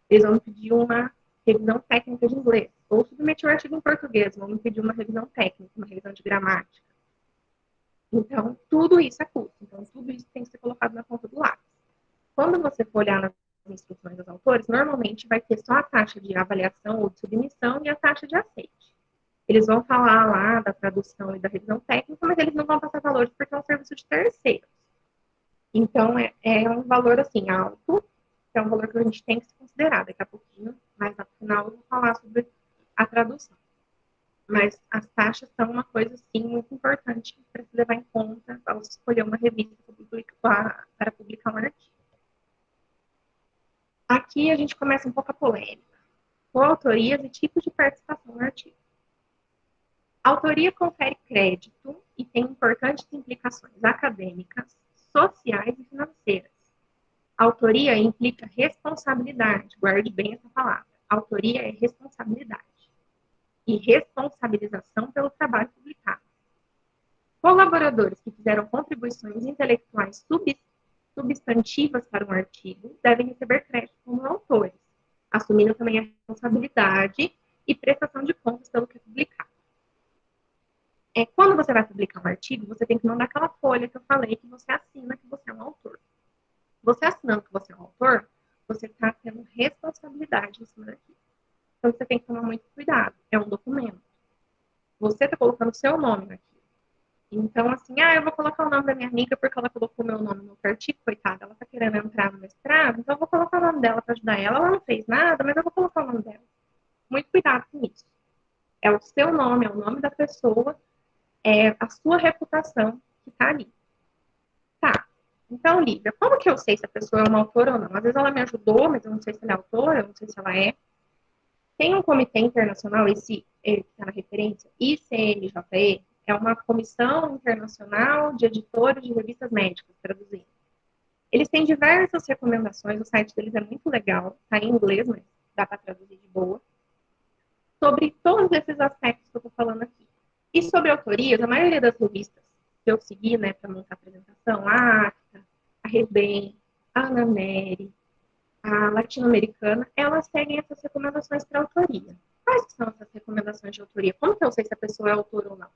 Eles vão pedir uma revisão técnica de inglês. Ou submeter o artigo em português, vão me pedir uma revisão técnica, uma revisão de gramática. Então, tudo isso é custo. Então, tudo isso tem que ser colocado na ponta do lápis. Quando você for olhar nas instruções dos autores, normalmente vai ter só a taxa de avaliação ou de submissão e a taxa de aceite. Eles vão falar lá da tradução e da revisão técnica, mas eles não vão passar valores porque é um serviço de terceiros. Então, é um valor, assim, alto, que é um valor que a gente tem que se considerar. Daqui a pouquinho, mais no final, eu vou falar sobre a tradução. Mas as taxas são uma coisa, sim, muito importante para se levar em conta ao escolher uma revista para publicar um artigo. Aqui a gente começa um pouco a polêmica. Coautorias e tipos de participação no artigo. A autoria confere crédito e tem importantes implicações acadêmicas, sociais e financeiras. A autoria implica responsabilidade, guarde bem essa palavra. A autoria é responsabilidade e responsabilização pelo trabalho publicado. Colaboradores que fizeram contribuições intelectuais substantivas para um artigo devem receber crédito como autores, assumindo também a responsabilidade e prestação de contas pelo que é publicado. Quando você vai publicar um artigo, você tem que mandar aquela folha que eu falei que você assina que você é um autor. Você assinando que você é um autor, você está tendo responsabilidade em cima daquilo. coisa que você tem que tomar muito cuidado. É um documento. Você está colocando o seu nome naquilo. Então, assim, eu vou colocar o nome da minha amiga porque ela colocou meu nome no artigo, coitada, ela está querendo entrar no mestrado, então eu vou colocar o nome dela para ajudar ela. Ela não fez nada, mas eu vou colocar o nome dela. Muito cuidado com isso. É o seu nome, é o nome da pessoa, é a sua reputação que está ali. Tá. Então, Lívia, como que eu sei se a pessoa é uma autora ou não? Às vezes ela me ajudou, mas eu não sei se ela é autora, eu não sei se ela é. Tem um comitê internacional, esse que está na referência, ICNJE, é uma comissão internacional de editores de revistas médicas, traduzindo. Eles têm diversas recomendações, o site deles é muito legal, está em inglês, mas dá para traduzir de boa, sobre todos esses aspectos que eu estou falando aqui. E sobre autorias, a maioria das revistas que eu segui, né, para montar a apresentação, a ACTA, a Rebem, a Anamere, a latino-americana, elas seguem essas recomendações para autoria. Quais são essas recomendações de autoria? Como que eu sei se a pessoa é autora ou não?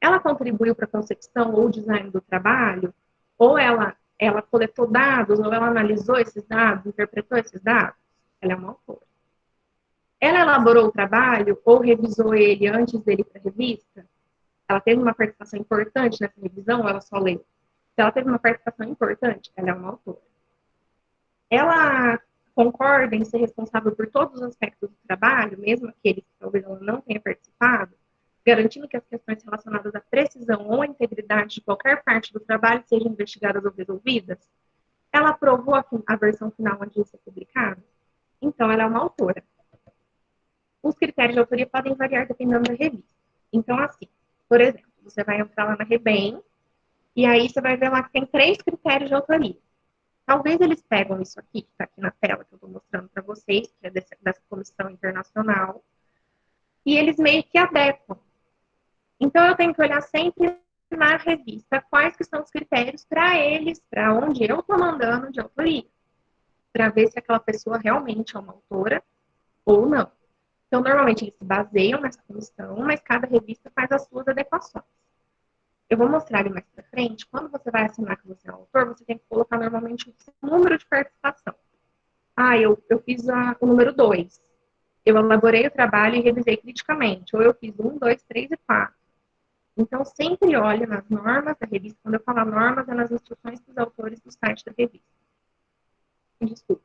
Ela contribuiu para a concepção ou design do trabalho? Ou ela coletou dados, ou ela analisou esses dados, interpretou esses dados? Ela é uma autora. Ela elaborou o trabalho ou revisou ele antes dele para a revista? Ela teve uma participação importante nessa revisão ou ela só leu? Se ela teve uma participação importante, ela é uma autora. Ela concorda em ser responsável por todos os aspectos do trabalho, mesmo aqueles que talvez ela não tenha participado, garantindo que as questões relacionadas à precisão ou à integridade de qualquer parte do trabalho sejam investigadas ou resolvidas? Ela aprovou a versão final antes de ser publicada? Então, ela é uma autora. Os critérios de autoria podem variar dependendo da revista. Então, assim, por exemplo, você vai entrar lá na Rebem, e aí você vai ver lá que tem 3 critérios de autoria. Talvez eles pegam isso aqui, que está aqui na tela, que eu estou mostrando para vocês, que é dessa comissão internacional, e eles meio que adequam. Então, eu tenho que olhar sempre na revista quais que são os critérios para eles, para onde eu estou mandando de autoria, para ver se aquela pessoa realmente é uma autora ou não. Então, normalmente, eles se baseiam nessa comissão, mas cada revista faz as suas adequações. Eu vou mostrar ali mais para frente. Quando você vai assinar que você é autor, você tem que colocar normalmente o seu número de participação. Eu fiz o número 2. Eu elaborei o trabalho e revisei criticamente. Ou eu fiz 1, 2, 3 e 4. Então, sempre olhe nas normas da revista. Quando eu falar normas, é nas instruções dos autores do site da revista. Desculpa.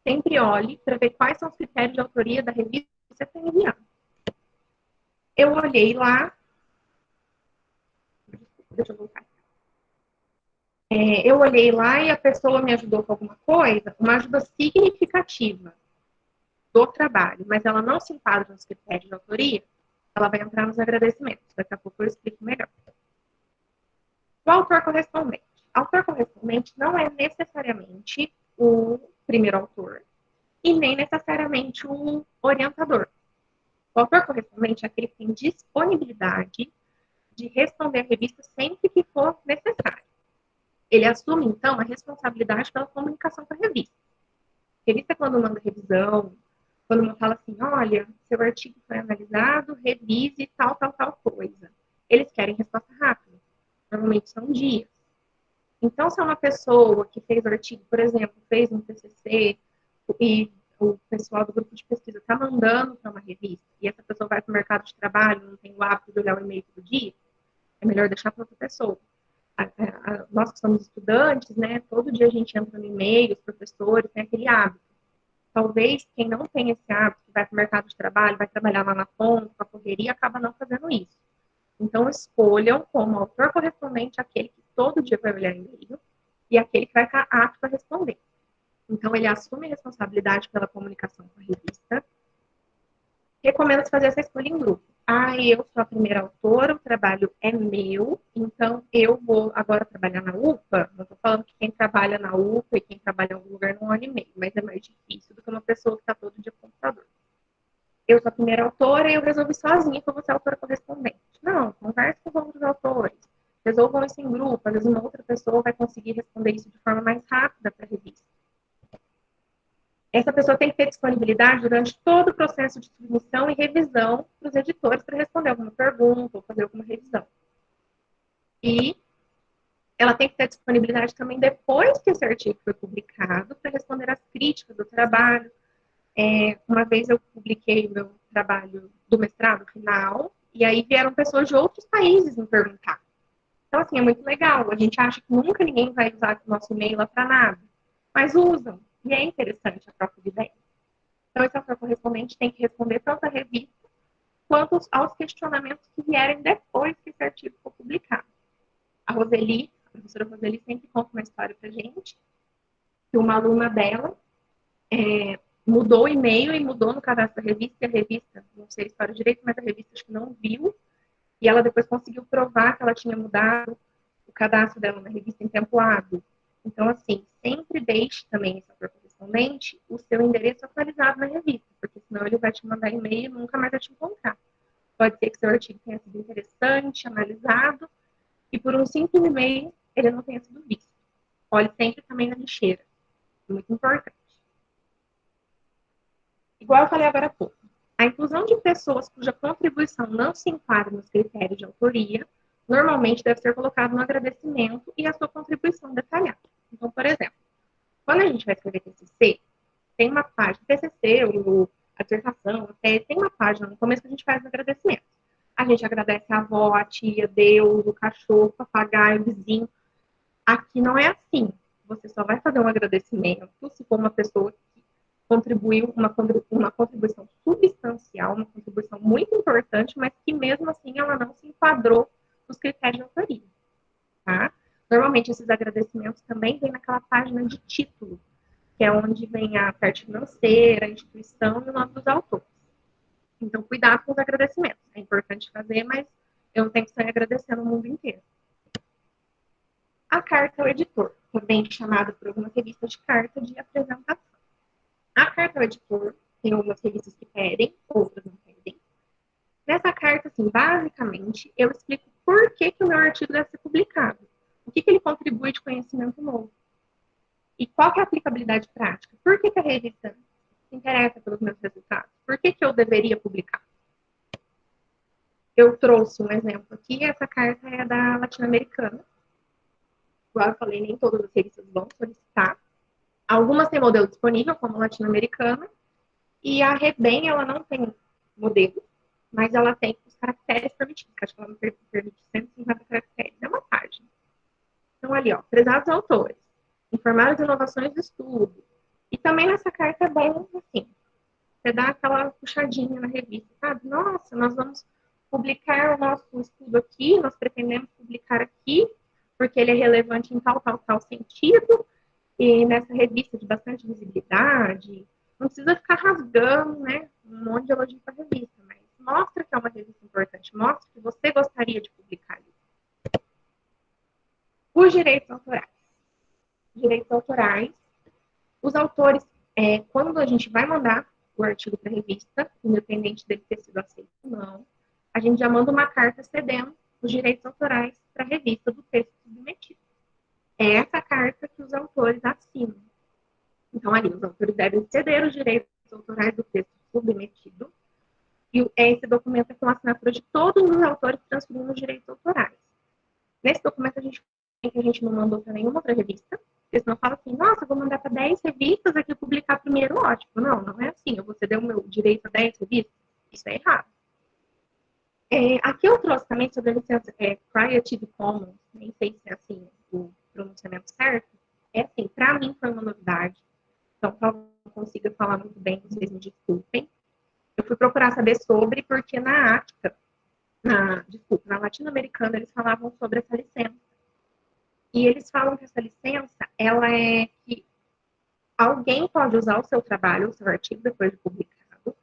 Sempre olhe para ver quais são os critérios de autoria da revista que você está enviando. Eu olhei lá. Deixa eu voltar. Eu olhei lá e a pessoa me ajudou com alguma coisa, uma ajuda significativa do trabalho, mas ela não se enquadra nos critérios de autoria, ela vai entrar nos agradecimentos. Daqui a pouco eu explico melhor. O autor correspondente. Autor correspondente não é necessariamente o primeiro autor e nem necessariamente o orientador. O autor correspondente é aquele que tem disponibilidade de responder a revista sempre que for necessário. Ele assume, então, a responsabilidade pela comunicação com a revista. A revista, quando manda revisão, quando fala assim, olha, seu artigo foi analisado, revise tal coisa. Eles querem resposta rápida. Normalmente são dias. Então, se é uma pessoa que fez o artigo, por exemplo, fez um TCC e o pessoal do grupo de pesquisa está mandando para uma revista e essa pessoa vai para o mercado de trabalho, não tem o hábito de olhar o e-mail todo dia, é melhor deixar para outra pessoa. Nós que somos estudantes, né, todo dia a gente entra no e-mail, os professores têm aquele hábito. Talvez quem não tem esse hábito, que vai para o mercado de trabalho, vai trabalhar lá na ponta, com a correria, acaba não fazendo isso. Então, escolham como autor correspondente aquele que todo dia vai olhar e-mail e aquele que vai estar apto a responder. Então, ele assume a responsabilidade pela comunicação com a revista. Recomendo fazer essa escolha em grupo. Eu sou a primeira autora, o trabalho é meu, então eu vou agora trabalhar na UPA. Não estou falando que quem trabalha na UPA e quem trabalha em algum lugar não olha e-mail, mas é mais difícil do que uma pessoa que está todo dia com o computador. Eu sou a primeira autora e eu resolvi sozinha que eu vou ser a autora correspondente. Não, converse com outros autores. Resolvam isso em grupo, às vezes uma outra pessoa vai conseguir responder isso de forma mais rápida para a revista. Essa pessoa tem que ter disponibilidade durante todo o processo de submissão e revisão para os editores para responder alguma pergunta ou fazer alguma revisão. E ela tem que ter disponibilidade também depois que esse artigo foi publicado para responder às críticas do trabalho. Uma vez eu publiquei o meu trabalho do mestrado final, e aí vieram pessoas de outros países me perguntar. Então, assim, é muito legal. A gente acha que nunca ninguém vai usar o nosso e-mail lá para nada, mas usam, e é interessante a troca de ideias. Então, esse autor correspondente tem que responder tanto à revista quanto aos questionamentos que vierem depois que esse artigo for publicado. A Roseli, a professora Roseli, sempre conta uma história para a gente, que uma aluna dela mudou o e-mail e mudou no cadastro da revista, e a revista, não sei a história direito, mas a revista acho que não viu, e ela depois conseguiu provar que ela tinha mudado o cadastro dela na revista em tempo hábil. Então, assim, sempre deixe também esse autor correspondente o seu endereço atualizado na revista, porque senão ele vai te mandar e-mail e nunca mais vai te encontrar. Pode ser que seu artigo tenha sido interessante, analisado, e por um simples e-mail ele não tenha sido visto. Olhe sempre também na lixeira. Muito importante. Igual eu falei agora há pouco, a inclusão de pessoas cuja contribuição não se enquadra nos critérios de autoria, normalmente deve ser colocado no agradecimento e a sua contribuição detalhada. Então, por exemplo, quando a gente vai escrever TCC, tem uma página, TCC, a dissertação, tem uma página no começo que a gente faz o agradecimento. A gente agradece a avó, a tia, Deus, o cachorro, o papagaio, o vizinho. Aqui não é assim. Você só vai fazer um agradecimento se for uma pessoa que contribuiu uma contribuição substancial, uma contribuição muito importante, mas que mesmo assim ela não se enquadrou nos critérios de autoria. Tá? Normalmente esses agradecimentos também vêm naquela página de título, que é onde vem a parte financeira, a instituição e o nome dos autores. Então, cuidado com os agradecimentos. É importante fazer, mas eu não tenho que sair agradecendo o mundo inteiro. A carta ao editor, também chamada por algumas revistas de carta de apresentação. A carta ao editor, tem algumas revistas que pedem, outras não pedem. Nessa carta, assim, basicamente, eu explico por que o meu artigo deve ser publicado. O que ele contribui de conhecimento novo. E qual que é a aplicabilidade prática? Por que a revista se interessa pelos meus resultados? Por que eu deveria publicar? Eu trouxe um exemplo aqui, essa carta é da Latino-Americana. Igual eu falei, nem todas as revistas vão solicitar. Algumas têm modelo disponível, como a Latino-Americana, e a Rebem, ela não tem modelo, mas ela tem os caracteres permitidos, acho que ela me permite 150 caracteres, é uma página. Então, ali, ó, prezados autores, informar as inovações do estudo. E também nessa carta é bom, assim, você dá aquela puxadinha na revista, sabe? Nossa, nós vamos publicar o nosso estudo aqui, nós pretendemos publicar aqui, porque ele é relevante em tal sentido, e nessa revista de bastante visibilidade. Não precisa ficar rasgando, né, um monte de elogio para a revista, mas mostra que é uma revista importante, mostra que você gostaria de publicar ali. Os direitos autorais. Direitos autorais, os autores, quando a gente vai mandar o artigo para a revista, independente dele ter sido aceito ou não, a gente já manda uma carta cedendo os direitos autorais para a revista do texto submetido. É essa carta que os autores assinam. Então, ali, os autores devem ceder os direitos autorais do texto submetido, e esse documento é com a assinatura de todos os autores transferindo os direitos autorais. Nesse documento, a gente não mandou para nenhuma outra revista, porque senão fala assim, nossa, eu vou mandar para 10 revistas aqui publicar primeiro, ótimo. Não, não é assim, eu vou ceder o meu direito a 10 revistas, isso é errado. Aqui eu trouxe também sobre a licença Creative Commons, nem sei se é assim o pronunciamento certo, assim, para mim foi uma novidade, então talvez eu consiga falar muito bem, vocês me desculpem. Eu fui procurar saber sobre, porque na ACTA, na Latino-Americana, eles falavam sobre essa licença. E eles falam que essa licença, ela é que alguém pode usar o seu trabalho, o seu artigo, depois de publicado.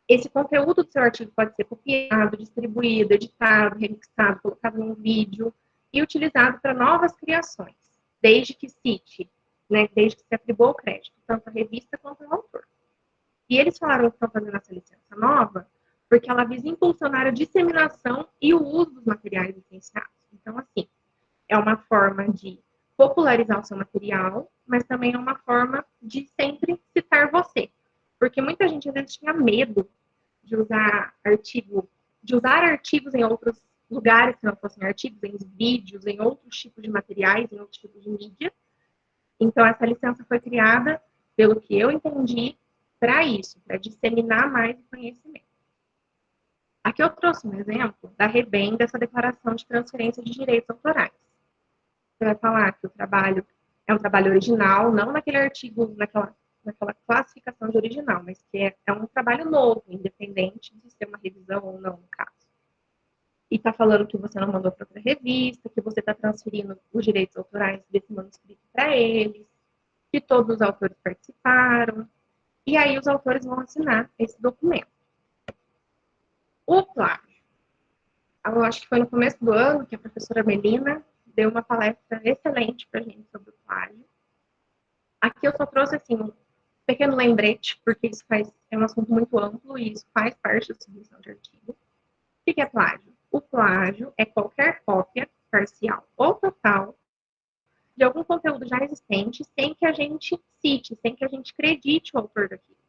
Esse conteúdo do seu artigo pode ser copiado, distribuído, editado, remixado, colocado num vídeo e utilizado para novas criações, desde que cite, né, desde que se atribua o crédito, tanto a revista quanto ao autor. E eles falaram que estão fazendo essa licença nova porque ela visa impulsionar a disseminação e o uso dos materiais licenciados. Então, assim, é uma forma de popularizar o seu material, mas também é uma forma de sempre citar você. Porque muita gente às vezes tinha medo de usar artigos em outros lugares que não fossem artigos, em vídeos, em outros tipos de materiais, em outros tipos de mídia. Então, essa licença foi criada, pelo que eu entendi, para isso, para disseminar mais o conhecimento. Aqui eu trouxe um exemplo da REBEM, dessa declaração de transferência de direitos autorais. Você vai falar que o trabalho é um trabalho original, não naquele artigo, naquela classificação de original, mas que é um trabalho novo, independente de ser uma revisão ou não, no caso. E está falando que você não mandou para outra revista, que você está transferindo os direitos autorais desse manuscrito para eles, que todos os autores participaram, e aí os autores vão assinar esse documento. O plágio. Eu acho que foi no começo do ano que a professora Melina deu uma palestra excelente para a gente sobre o plágio. Aqui eu só trouxe assim, um pequeno lembrete, porque isso é um assunto muito amplo e isso faz parte da submissão de artigo. O que é plágio? O plágio é qualquer cópia, parcial ou total, de algum conteúdo já existente, sem que a gente cite, sem que a gente acredite o autor daquilo.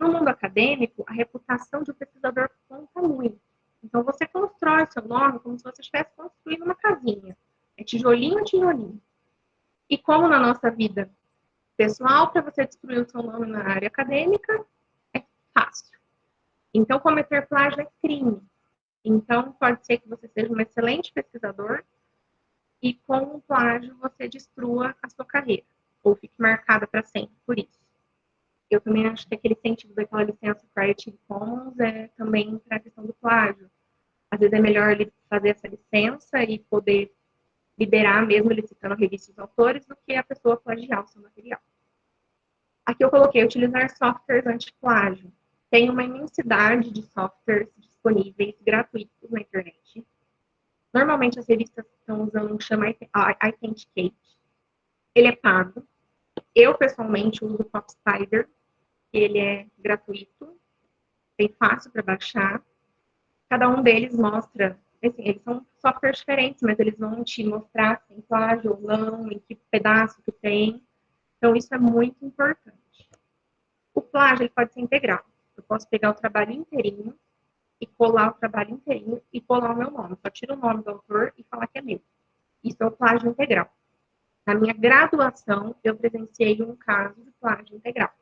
No mundo acadêmico, a reputação de um pesquisador conta muito. Então, você constrói seu nome como se você estivesse construindo uma casinha. É tijolinho a tijolinho. E como na nossa vida pessoal, para você destruir o seu nome na área acadêmica, é fácil. Então, cometer plágio é crime. Então, pode ser que você seja um excelente pesquisador e com o plágio você destrua a sua carreira, ou fique marcada para sempre por isso. Eu também acho que aquele sentido daquela licença Creative Commons é também para a questão do plágio. Às vezes é melhor ele fazer essa licença e poder liberar, mesmo ele citando a revista dos autores, do que a pessoa plagiar o seu material. Aqui eu coloquei utilizar softwares anti-plágio. Tem uma imensidade de softwares disponíveis, gratuitos na internet. Normalmente as revistas estão usando um que chama Authenticate. Ele é pago. Eu, pessoalmente, uso o PopSpider. Ele é gratuito, bem fácil para baixar. Cada um deles mostra, assim, eles são softwares diferentes, mas eles vão te mostrar se tem plágio ou não, em que pedaço que tem. Então, isso é muito importante. O plágio ele pode ser integral. Eu posso pegar o trabalho inteirinho e colar o trabalho inteirinho e colar o meu nome. Só tiro o nome do autor e falar que é meu. Isso é o plágio integral. Na minha graduação, eu presenciei um caso de plágio integral.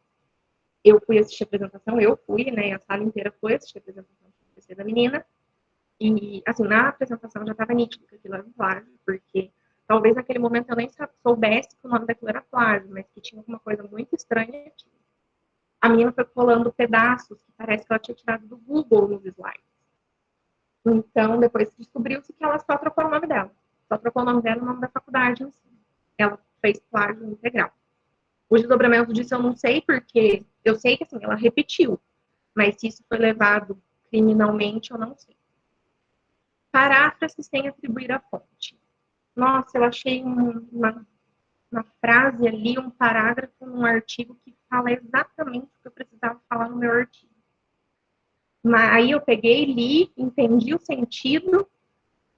Eu fui assistir a apresentação, né, a sala inteira foi assistir a apresentação da menina, e, assim, na apresentação já estava nítido que aquilo era um plágio, porque talvez naquele momento eu nem soubesse que o nome daquilo era plágio, mas que tinha alguma coisa muito estranha aqui. A menina foi colando pedaços que parece que ela tinha tirado do Google nos slides. Então, depois descobriu-se que ela só trocou o nome dela. Só trocou o nome dela e o nome da faculdade em si. Ela fez plágio integral. O desdobramento disso eu não sei, porque eu sei que, assim, ela repetiu. Mas se isso foi levado criminalmente, eu não sei. Paráfrase sem atribuir a fonte. Nossa, eu achei uma frase ali, um parágrafo num artigo que fala exatamente o que eu precisava falar no meu artigo. Mas aí eu peguei, li, entendi o sentido,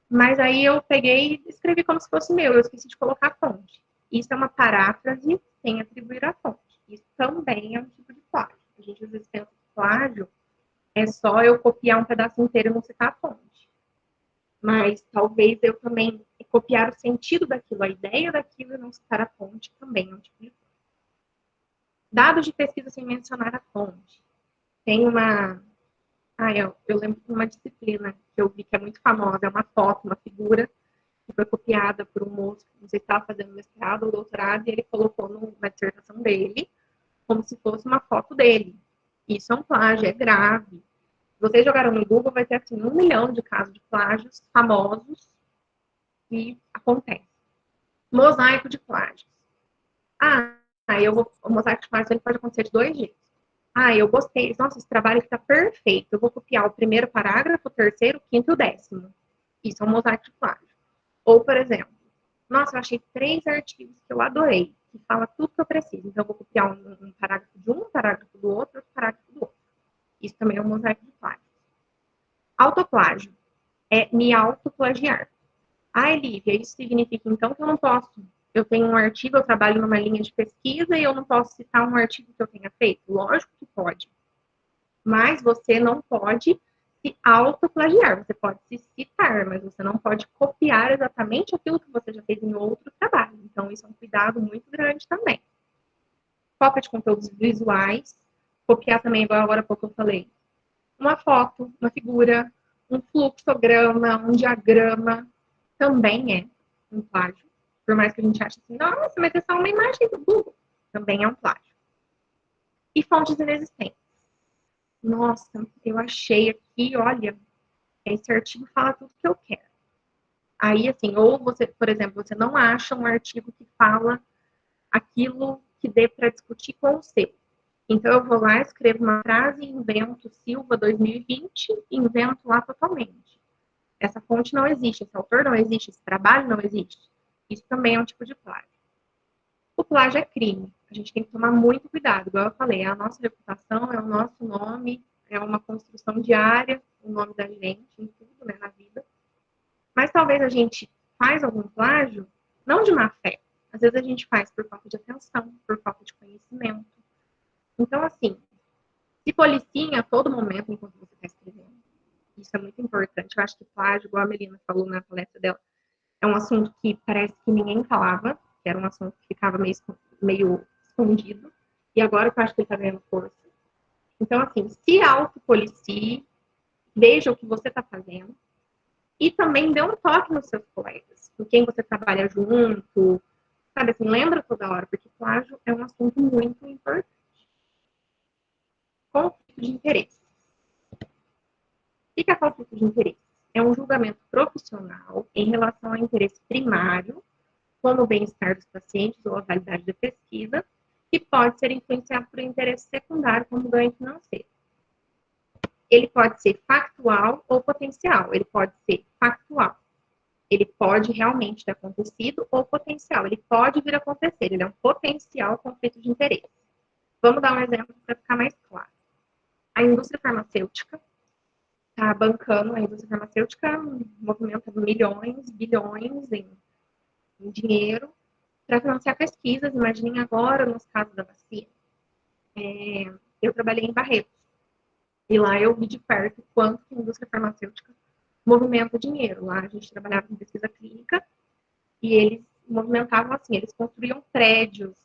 mas aí eu peguei e escrevi como se fosse meu, eu esqueci de colocar a fonte. Isso é uma paráfrase sem atribuir a fonte. Isso também é um tipo de plágio. A gente às vezes pensa que plágio é só eu copiar um pedaço inteiro e não citar a fonte. Mas talvez eu também copiar o sentido daquilo, a ideia daquilo e não citar a fonte também é um tipo de plágio. Dados de pesquisa sem mencionar a fonte. Tem uma... eu lembro de uma disciplina que eu vi que é muito famosa, é uma foto, uma figura, que foi copiada por um moço, não sei se estava fazendo mestrado ou doutorado, e ele colocou na dissertação dele, como se fosse uma foto dele. Isso é um plágio, é grave. Se vocês jogaram no Google, vai ter assim 1 milhão de casos de plágios famosos que acontecem. Mosaico de plágios. O mosaico de plágios ele pode acontecer de 2 jeitos. Eu gostei. Nossa, esse trabalho aqui está perfeito. Eu vou copiar o primeiro parágrafo, o terceiro, o quinto e o 10º. Isso é um mosaico de plágio. Ou, por exemplo, nossa, eu achei 3 artigos que eu adorei, que fala tudo que eu preciso. Então, eu vou copiar um parágrafo de um parágrafo do outro parágrafo do outro. Isso também é um mosaico de plágio. Autoplágio é me autoplagiar. Lívia, isso significa então que eu não posso. Eu tenho um artigo, eu trabalho numa linha de pesquisa e eu não posso citar um artigo que eu tenha feito? Lógico que pode. Mas você não pode se autoplagiar. Você pode se citar, mas você não pode copiar exatamente aquilo que você já fez em outro trabalho. Então, isso é um cuidado muito grande também. Cópia de conteúdos visuais. copiar também, igual agora há pouco eu falei, uma foto, uma figura, um fluxograma, um diagrama, também é um plágio. Por mais que a gente ache assim, nossa, mas é só uma imagem do Google. Também é um plágio. E fontes inexistentes. Nossa, eu achei aqui, olha, esse artigo fala tudo que eu quero. Aí, assim, ou você, por exemplo, você não acha um artigo que fala aquilo que dê para discutir com o seu. Então, eu vou lá, escrevo uma frase, invento Silva 2020 e invento lá totalmente. Essa fonte não existe, esse autor não existe, esse trabalho não existe. Isso também é um tipo de plágio. O plágio é crime. A gente tem que tomar muito cuidado. Igual eu falei, é a nossa reputação, é o nosso nome, é uma construção diária, o nome da gente, em tudo, né, na vida. Mas talvez a gente faz algum plágio, não de má fé. Às vezes a gente faz por falta de atenção, por falta de conhecimento. Então, assim, se policia a todo momento enquanto você está escrevendo. Isso é muito importante. Eu acho que plágio, igual a Melina falou na palestra dela, é um assunto que parece que ninguém falava, que era um assunto que ficava meio escondido, e agora que eu acho que ele está ganhando força. Então, assim, se autopolicie, veja o que você está fazendo, e também dê um toque nos seus colegas, com quem você trabalha junto, sabe assim, lembra toda hora, porque plágio é um assunto muito importante. Conflito de interesse. O que é conflito de interesse? É um julgamento profissional em relação ao interesse primário, como o bem-estar dos pacientes ou a validade da pesquisa, que pode ser influenciado por interesse secundário, como ganho financeiro. Ele pode ser factual ou potencial. Ele pode ser factual. Ele pode realmente ter acontecido ou potencial. Ele pode vir a acontecer. Ele é um potencial conflito de interesse. Vamos dar um exemplo para ficar mais claro. A indústria farmacêutica está bancando, a indústria farmacêutica movimenta milhões, bilhões em dinheiro para financiar pesquisas. Imaginem agora, nos casos da vacina. Eu trabalhei em Barretos. E lá eu vi de perto quanto que a indústria farmacêutica movimenta dinheiro. Lá a gente trabalhava em pesquisa clínica e eles movimentavam assim, eles construíam prédios,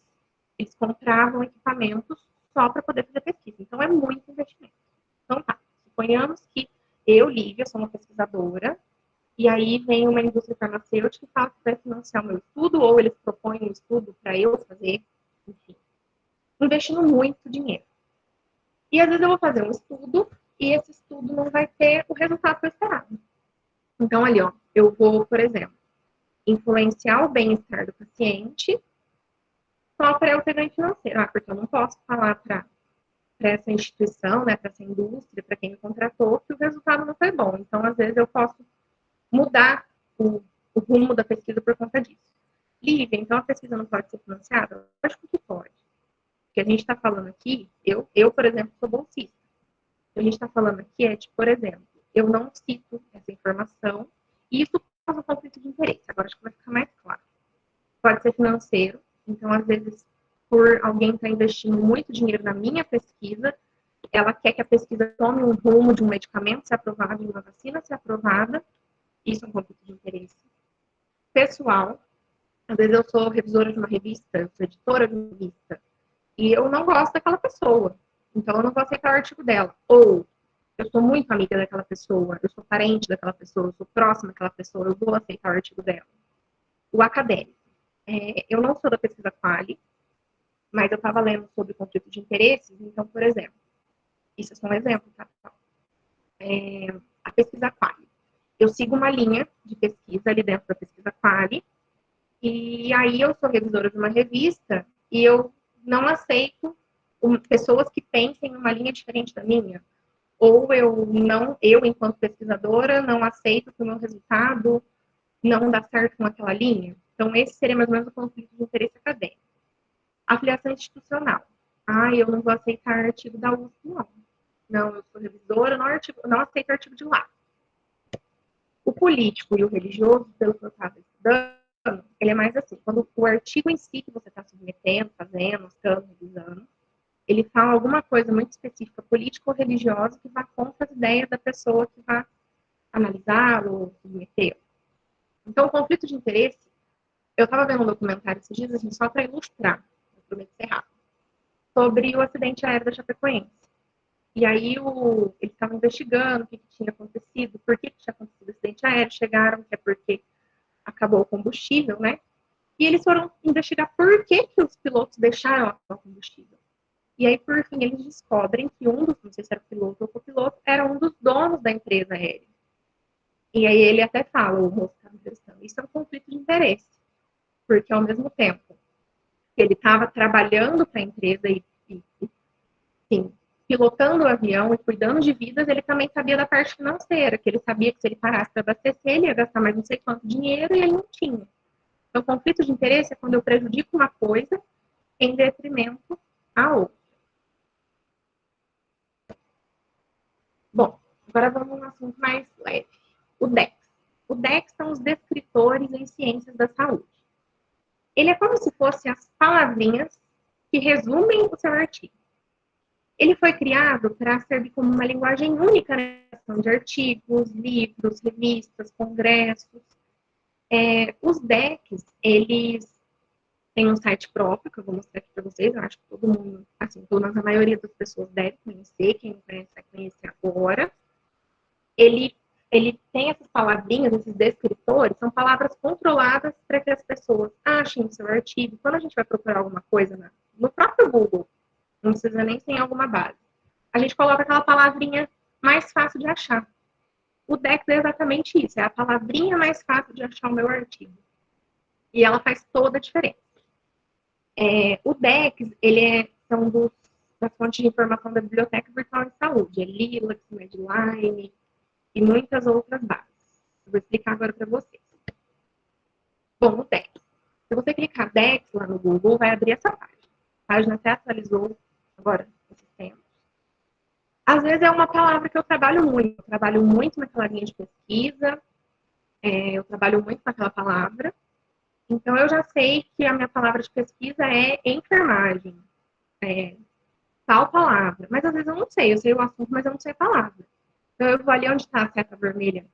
eles compravam equipamentos só para poder fazer pesquisa. Então é muito investimento. Então tá, suponhamos que eu, Lívia, sou uma pesquisadora, e aí vem uma indústria farmacêutica que fala que vai financiar o meu estudo, ou eles propõem um estudo para eu fazer, enfim, investindo muito dinheiro. E às vezes eu vou fazer um estudo e esse estudo não vai ter o resultado que eu esperava. Então, ali, ó, eu vou, por exemplo, influenciar o bem-estar do paciente só para eu ter ganho financeiro. Ah, porque eu não posso falar para essa instituição, né, para essa indústria, para quem me contratou, que o resultado não foi bom. Então, às vezes, eu posso mudar o rumo da pesquisa por conta disso. Lívia, então a pesquisa não pode ser financiada? Lógico que pode. O que a gente está falando aqui, por exemplo, sou bolsista. O que a gente está falando aqui é de, por exemplo, eu não cito essa informação e isso causa um conflito de interesse. Agora acho que vai ficar mais claro. Pode ser financeiro, então às vezes, por alguém estar investindo muito dinheiro na minha pesquisa, ela quer que a pesquisa tome um rumo de um medicamento ser aprovado, de uma vacina ser aprovada, isso é um conflito de interesse. Pessoal, às vezes eu sou revisora de uma revista, eu sou editora de uma revista, e eu não gosto daquela pessoa, então eu não vou aceitar o artigo dela. Ou eu sou muito amiga daquela pessoa, eu sou parente daquela pessoa, eu sou próxima daquela pessoa, eu vou aceitar o artigo dela. O acadêmico. Eu não sou da pesquisa quali, mas eu estava lendo sobre conflito de interesses, então, por exemplo, isso é só um exemplo, tá? A pesquisa quali. Eu sigo uma linha de pesquisa ali dentro da pesquisa quali, e aí eu sou revisora de uma revista e eu não aceito pessoas que pensem numa linha diferente da minha. Ou eu, enquanto pesquisadora, não aceito que o meu resultado não dá certo com aquela linha. Então, esse seria mais ou menos o conflito de interesse acadêmico. Afiliação institucional. Eu não vou aceitar artigo da USP, não. Não, eu sou revisora, não aceito artigo de lá. O político e o religioso, pelo que eu estava estudando, ele é mais assim, quando o artigo em si que você está submetendo, fazendo, mostrando, revisando, ele fala alguma coisa muito específica, política ou religiosa, que vai contra as ideias da pessoa que vai analisar ou submeter. Então, o conflito de interesse, eu estava vendo um documentário esses dias, assim, só para ilustrar, eu prometo ser rápido. sobre o acidente aéreo da Chapecoense. E aí eles estavam investigando o que tinha acontecido, por que tinha acontecido o acidente aéreo, chegaram que é porque acabou o combustível, né? E eles foram investigar por que os pilotos deixaram acabar o combustível. E aí, por fim, eles descobrem que um dos, não sei se era o piloto ou o copiloto, era um dos donos da empresa aérea. E aí ele até fala, o moço estava entrevistando, isso é um conflito de interesse, porque ao mesmo tempo que ele estava trabalhando para a empresa e sim, pilotando o avião e cuidando de vidas, ele também sabia da parte financeira, que ele sabia que se ele parasse para abastecer, ele ia gastar mais não sei quanto dinheiro e ele não tinha. Então, conflito de interesse é quando eu prejudico uma coisa em detrimento à outra. Bom, agora vamos a um assunto mais leve. O DEX. O DEX são os descritores em ciências da saúde. Ele é como se fossem as palavrinhas que resumem o seu artigo. Ele foi criado para servir como uma linguagem única na questão de artigos, livros, revistas, congressos. Os DECs, eles têm um site próprio, que eu vou mostrar aqui para vocês. Eu acho que todo mundo, assim, pelo menos a maioria das pessoas deve conhecer. Quem não conhece, vai conhecer agora. Ele tem essas palavrinhas, esses descritores, são palavras controladas para que as pessoas achem o seu artigo. Quando a gente vai procurar alguma coisa no próprio Google, não precisa nem ser em alguma base, a gente coloca aquela palavrinha mais fácil de achar. O DEX é exatamente isso, é a palavrinha mais fácil de achar o meu artigo. E ela faz toda a diferença. O DEX, ele são das fontes de informação da Biblioteca Virtual de Saúde, é Lilac, Medline e muitas outras bases. Eu vou explicar agora para vocês. Bom, o DEX. Se você clicar DEX lá no Google, vai abrir essa página. A página até atualizou agora, nesses tempos. Às vezes é uma palavra que eu trabalho muito. Eu trabalho muito naquela linha de pesquisa. Eu trabalho muito com aquela palavra. Então, eu já sei que a minha palavra de pesquisa é enfermagem. Tal palavra. Mas, às vezes, eu não sei. Eu sei o assunto, mas eu não sei a palavra. Então, eu vou ali onde está a seta vermelha,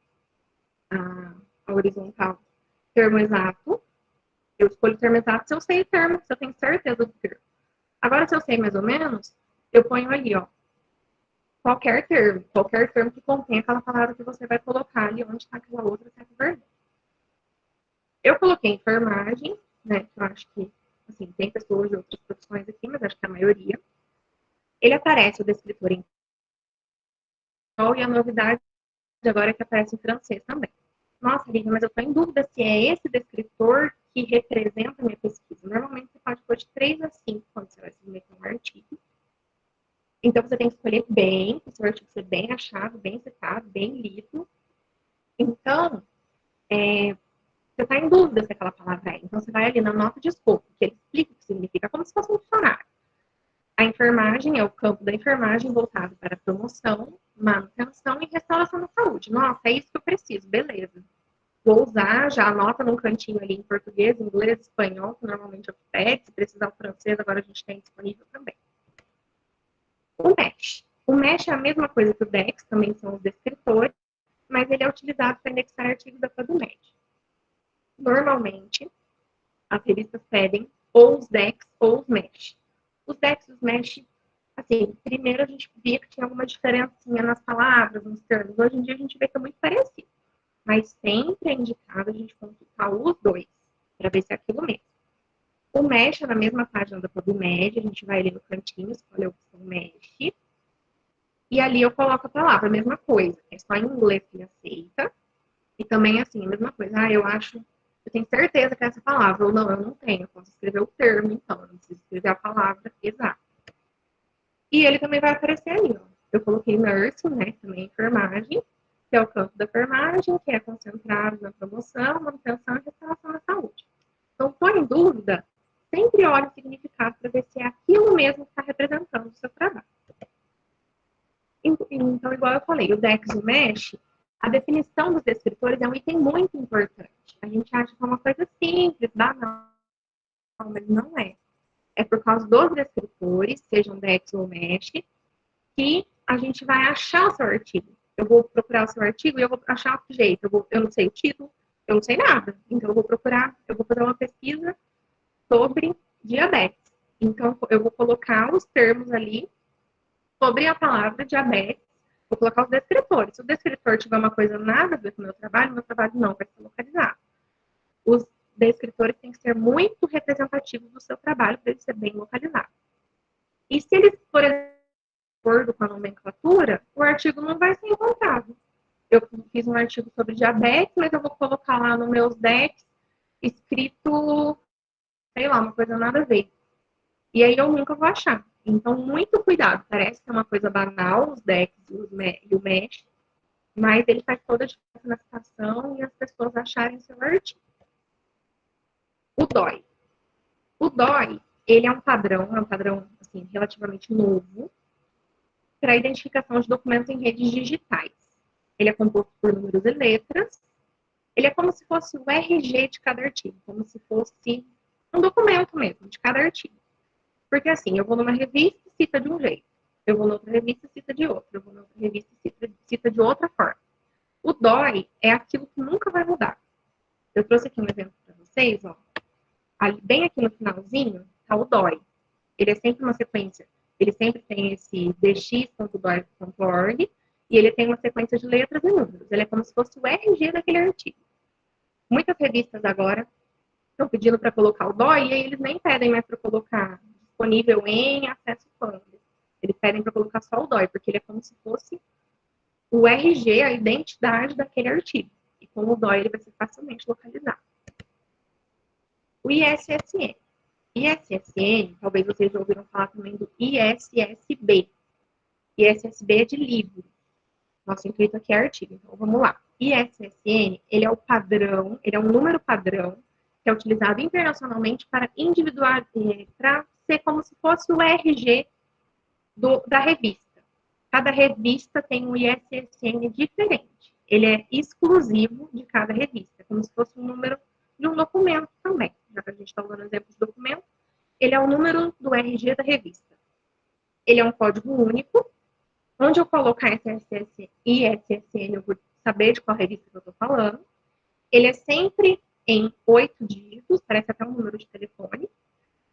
a horizontal, termo exato. Eu escolho o termo exato se eu sei o termo, se eu tenho certeza do termo. Agora, se eu sei mais ou menos, eu ponho ali, ó, qualquer termo que contém aquela palavra que você vai colocar ali onde está aquela outra seta vermelha. Eu coloquei enfermagem, né, que eu acho que, assim, tem pessoas de outras profissões aqui, mas acho que a maioria. Ele aparece o descritor em espanhol e a novidade agora é que aparece em francês também. Nossa, Lívia, mas eu estou em dúvida se é esse descritor que representa a minha pesquisa. Normalmente você pode pôr de 3 a 5 quando você vai submeter um artigo. Então, você tem que escolher bem, para o seu artigo ser bem achado, bem citado, bem lido. Então, você está em dúvida se aquela palavra é. Então, você vai ali na nota de escopo, que ele explica o que significa, como se fosse um dicionário. A enfermagem é o campo da enfermagem voltado para promoção, manutenção e restauração da saúde. Nossa, é isso que eu preciso, beleza. Vou usar, já anota num cantinho ali em português, inglês, espanhol, que normalmente eu pego. Se precisar o francês, agora a gente tem disponível também. O MESH. O MESH é a mesma coisa que o DEX, também são os descritores, mas ele é utilizado para indexar artigos da PubMed. Normalmente, as revistas pedem ou os DEX ou os MESH. Os DEX e os MESH, assim, primeiro a gente via que tinha alguma diferencinha nas palavras, nos termos. Hoje em dia a gente vê que é muito parecido. Mas sempre é indicado a gente consultar os dois, para ver se é aquilo mesmo. O MESH é na mesma página da PubMed, a gente vai ali no cantinho, escolhe a opção MESH, e ali eu coloco a palavra, a mesma coisa. É só em inglês que ele aceita. E também, assim, a mesma coisa. Eu tenho certeza que é essa palavra. Ou não, eu não tenho. Eu posso escrever o termo, então. Eu não preciso escrever a palavra exata. E ele também vai aparecer ali, ó. Eu coloquei nurse, né, também enfermagem, que é o campo da enfermagem, que é concentrado na promoção, manutenção e restauração da saúde. Então, põe em dúvida, sempre olhe o significado para ver se é aquilo mesmo que está representando o seu trabalho. Então, igual eu falei, o DEX e o MESH, a definição dos descritores é um item muito importante. A gente acha que é uma coisa simples, banal, mas não é. É por causa dos descritores, sejam DEX ou MESH, que a gente vai achar o seu artigo. Eu vou procurar o seu artigo e eu vou achar de jeito. Eu não sei o título, eu não sei nada. Então, eu vou procurar, eu vou fazer uma pesquisa sobre diabetes. Então, eu vou colocar os termos ali sobre a palavra diabetes, vou colocar os descritores. Se o descritor tiver uma coisa nada a ver com o meu trabalho não vai ser localizado. Os descritores têm que ser muito representativos do seu trabalho para ele ser bem localizado. E se eles, por exemplo, de acordo com a nomenclatura, o artigo não vai ser encontrado. Eu fiz um artigo sobre diabetes, mas eu vou colocar lá nos meus decks escrito, sei lá, uma coisa nada a ver. E aí eu nunca vou achar. Então, muito cuidado. Parece que é uma coisa banal, os decks e o mesh, mas ele faz toda a diferença na citação e as pessoas acharem seu artigo. O DOI. O DOI, ele é um padrão assim, relativamente novo para a identificação de documentos em redes digitais. Ele é composto por números e letras. Ele é como se fosse o RG de cada artigo, como se fosse um documento mesmo de cada artigo. Porque assim, eu vou numa revista e cita de um jeito. Eu vou noutra revista e cita de outro. Eu vou noutra revista e cita de outra forma. O DOI é aquilo que nunca vai mudar. Eu trouxe aqui um exemplo para vocês, ó. Ali, bem aqui no finalzinho, está o DOI. Ele é sempre uma sequência. Ele sempre tem esse dx.doi.org e ele tem uma sequência de letras e números. Ele é como se fosse o RG daquele artigo. Muitas revistas agora estão pedindo para colocar o DOI e aí eles nem pedem mais para colocar disponível em acesso quando. Eles pedem para colocar só o DOI, porque ele é como se fosse o RG, a identidade daquele artigo. E com o DOI ele vai ser facilmente localizado. O ISSN. ISSN, talvez vocês já ouviram falar também do ISSB. ISSB é de livro. Nosso intuito aqui é artigo, então vamos lá. ISSN, ele é o padrão, ele é um número padrão que é utilizado internacionalmente para individuar, para ser como se fosse o RG da revista. Cada revista tem um ISSN diferente. Ele é exclusivo de cada revista, como se fosse um número de um documento também. Já que a gente está usando exemplo de documento, ele é o número do RG da revista. Ele é um código único. Onde eu colocar esse ISSN, eu vou saber de qual revista que eu estou falando. Ele é sempre em 8 dígitos, parece até um número de telefone.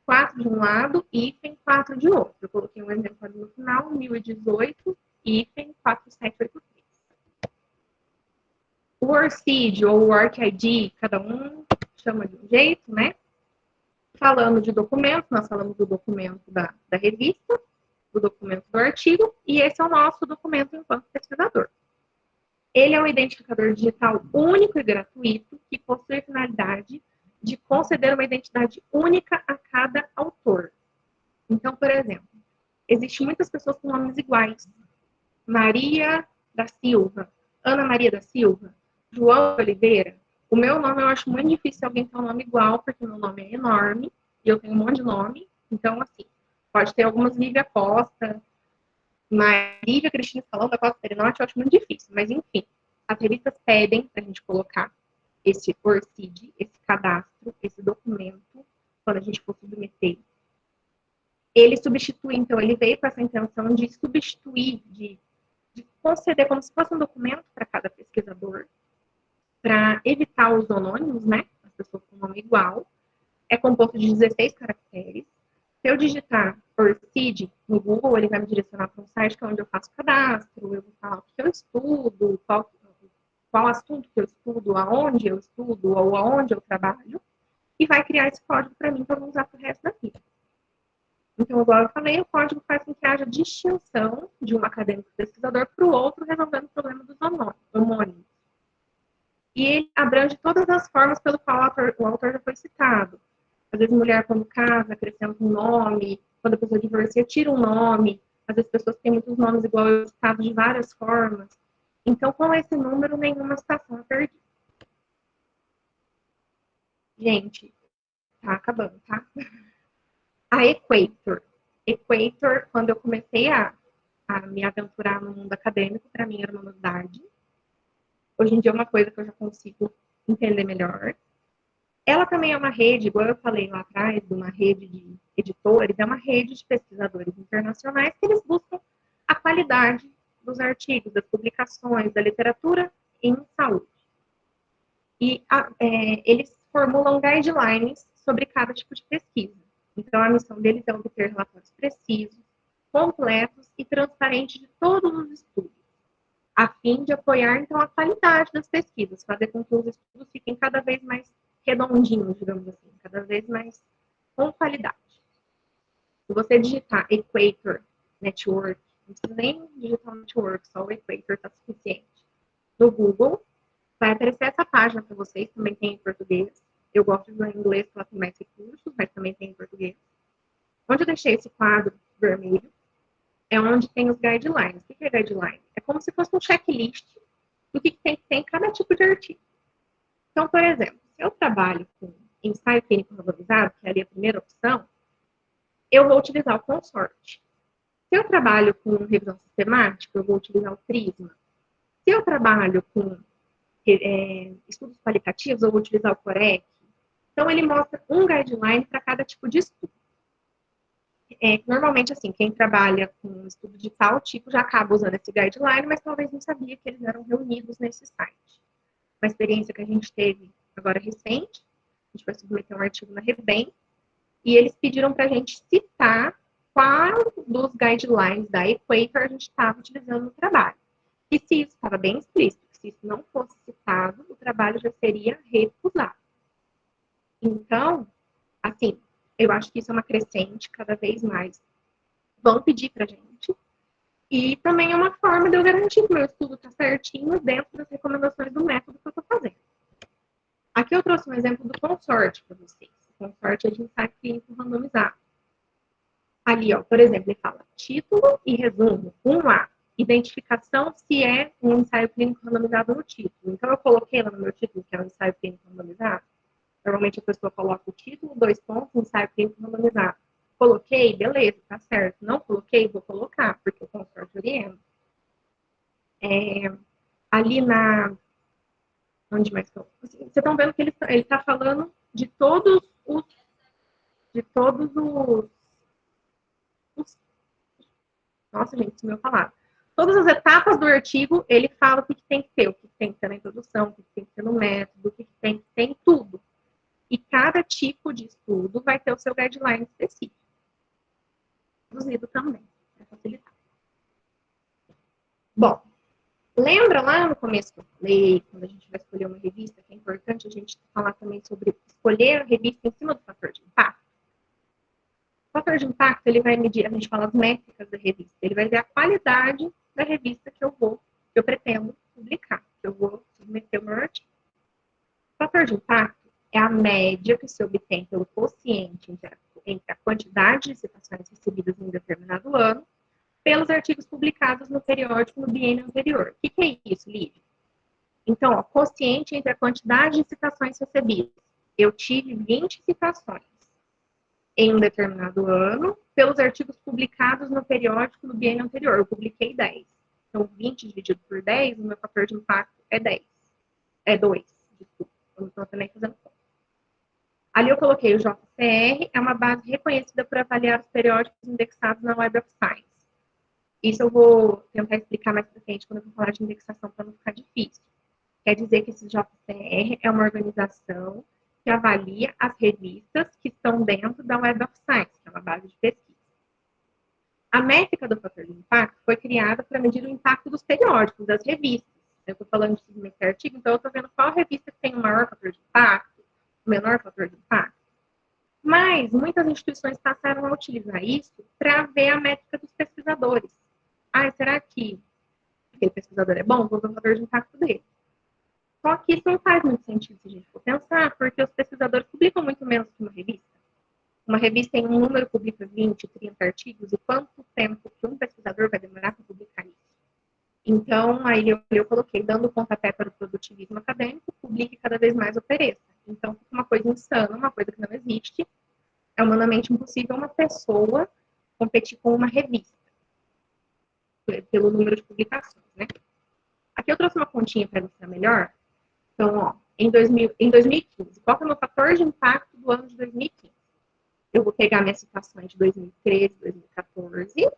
4 de um lado, hífen, 4 de outro. Eu coloquei um exemplo ali no final, 1018, hífen, 4783. O ORCID ou o ORCID, cada um chama de um jeito, né? Falando de documento, nós falamos do documento da revista, do documento do artigo, e esse é o nosso documento enquanto pesquisador. Ele é um identificador digital único e gratuito que possui a finalidade de conceder uma identidade única a cada autor. Então, por exemplo, existem muitas pessoas com nomes iguais. Maria da Silva, Ana Maria da Silva, João Oliveira. O meu nome eu acho muito difícil alguém ter um nome igual, porque meu nome é enorme, e eu tenho um monte de nome. Então, assim, pode ter algumas Lívia Costa, mas Lívia Cristina Salão da Costa Perinotti eu acho muito difícil. Mas, enfim, as revistas pedem para a gente colocar esse ORCID, esse cadastro, esse documento, quando a gente for submeter. Ele substitui, então, ele veio com essa intenção de substituir, de conceder como se fosse um documento para cada pesquisador, para evitar os anônimos, né? As pessoas com nome igual. É composto de 16 caracteres. Se eu digitar ORCID no Google, ele vai me direcionar para um site que é onde eu faço cadastro, eu vou falar o que eu estudo, qual assunto que eu estudo, aonde eu estudo ou aonde eu trabalho, e vai criar esse código para mim para eu usar para o resto da vida. Então, igual eu falei, o código faz com que haja distinção de um acadêmico pesquisador para o outro, resolvendo o problema dos homônimos. E ele abrange todas as formas pelo qual o autor já foi citado. Às vezes, mulher, quando casa, acrescenta um nome. Quando a pessoa divorcia, tira um nome. Às vezes, pessoas têm muitos nomes igual eu, citados de várias formas. Então, com esse número, nenhuma citação é perdida. Gente, tá acabando, tá? A Equator. Equator, quando eu comecei a me aventurar no mundo acadêmico, para mim era uma novidade. Hoje em dia é uma coisa que eu já consigo entender melhor. Ela também é uma rede, igual eu falei lá atrás, de uma rede de editores, é uma rede de pesquisadores internacionais que eles buscam a qualidade dos artigos, das publicações, da literatura em saúde. E eles formulam guidelines sobre cada tipo de pesquisa. Então, a missão deles é obter relatórios precisos, completos e transparentes de todos os estudos, a fim de apoiar, então, a qualidade das pesquisas, fazer com que os estudos fiquem cada vez mais redondinhos, digamos assim, cada vez mais com qualidade. Se você digitar Equator Network, não precisa nem digitar Network, só o Equator está suficiente. No Google, vai aparecer essa página para vocês, também tem em português. Eu gosto de usar em inglês, porque ela tem mais recursos, mas também tem em português. Onde eu deixei esse quadro vermelho, é onde tem os guidelines. O que é guideline? É como se fosse um checklist do que tem que ter em cada tipo de artigo. Então, por exemplo, se eu trabalho com ensaio clínico randomizado, que é ali a primeira opção, eu vou utilizar o consorte. Se eu trabalho com revisão sistemática, eu vou utilizar o Prisma. Se eu trabalho com estudos qualitativos, eu vou utilizar o Corec. Então, ele mostra um guideline para cada tipo de estudo. Normalmente, assim, quem trabalha com estudo de tal tipo já acaba usando esse guideline, mas talvez não sabia que eles eram reunidos nesse site. Uma experiência que a gente teve agora recente, a gente vai submeter um artigo na Rebem, e eles pediram para a gente citar qual dos guidelines da Equator a gente estava utilizando no trabalho. E se isso estava bem explícito, se isso não fosse citado, o trabalho já seria recusado. Então, assim, eu acho que isso é uma crescente, cada vez mais vão pedir para a gente. E também é uma forma de eu garantir que o meu estudo está certinho dentro das recomendações do método que eu estou fazendo. Aqui eu trouxe um exemplo do consorte para vocês. O consorte é de ensaio clínico randomizado. Ali, ó, por exemplo, ele fala título e resumo, 1A, identificação se é um ensaio clínico randomizado no título. Então, eu coloquei lá no meu título que é um ensaio clínico randomizado. Normalmente a pessoa coloca o título, 2 pontos, ensaio clínico randomizado. Coloquei, beleza, tá certo. Não coloquei, vou colocar, porque o consorte orienta. Ali na... Onde mais que eu... Vocês estão vendo que ele está falando de todos os... Nossa, gente, sumiu a palavra. Todas as etapas do artigo, ele fala o que tem que ter, o que tem que ter na introdução, o que tem que ter no método, o que tem que ter em tudo. E cada tipo de estudo vai ter o seu guideline específico. Traduzido também, para facilitar. Bom, lembra lá no começo que eu falei, quando a gente vai escolher uma revista, que é importante a gente falar também sobre escolher a revista em cima do fator de impacto? O fator de impacto, ele vai medir, a gente fala as métricas da revista, ele vai ver a qualidade da revista que eu pretendo publicar, que eu vou submeter o meu artigo. O fator de impacto é a média que se obtém pelo quociente entre a quantidade de citações recebidas em um determinado ano pelos artigos publicados no periódico no biênio anterior. O que é isso, Lídia? Então, ó, quociente entre a quantidade de citações recebidas. Eu tive 20 citações em um determinado ano pelos artigos publicados no periódico no biênio anterior. Eu publiquei 10. Então, 20 dividido por 10, o meu fator de impacto é 10. É 2, desculpa. Eu não estou também fazendo conta. Ali eu coloquei o JCR, é uma base reconhecida por avaliar os periódicos indexados na Web of Science. Isso eu vou tentar explicar mais pra frente quando eu for falar de indexação para não ficar difícil. Quer dizer que esse JCR é uma organização que avalia as revistas que estão dentro da Web of Science, que é uma base de pesquisa. A métrica do fator de impacto foi criada para medir o impacto dos periódicos, das revistas. Eu estou falando de submeter artigo, então eu estou vendo qual revista tem o maior fator de impacto, o menor fator de impacto. Mas muitas instituições passaram a utilizar isso para ver a métrica dos pesquisadores. Será que aquele pesquisador é bom? Vou ver o fator de impacto dele. Só que isso não faz muito sentido se a gente for pensar, porque os pesquisadores publicam muito menos que uma revista. Uma revista em um número publica 20, 30 artigos, e quanto tempo que um pesquisador vai demorar para publicar isso? Então, aí eu coloquei, dando pontapé para o produtivismo acadêmico, publique cada vez mais ofereça. Então, fica uma coisa insana, uma coisa que não existe. É humanamente impossível uma pessoa competir com uma revista, pelo número de publicações, né? Aqui eu trouxe uma continha para mostrar melhor. Então, ó, em 2015, qual que é o meu fator de impacto do ano de 2015? Eu vou pegar minhas citações de 2013, 2014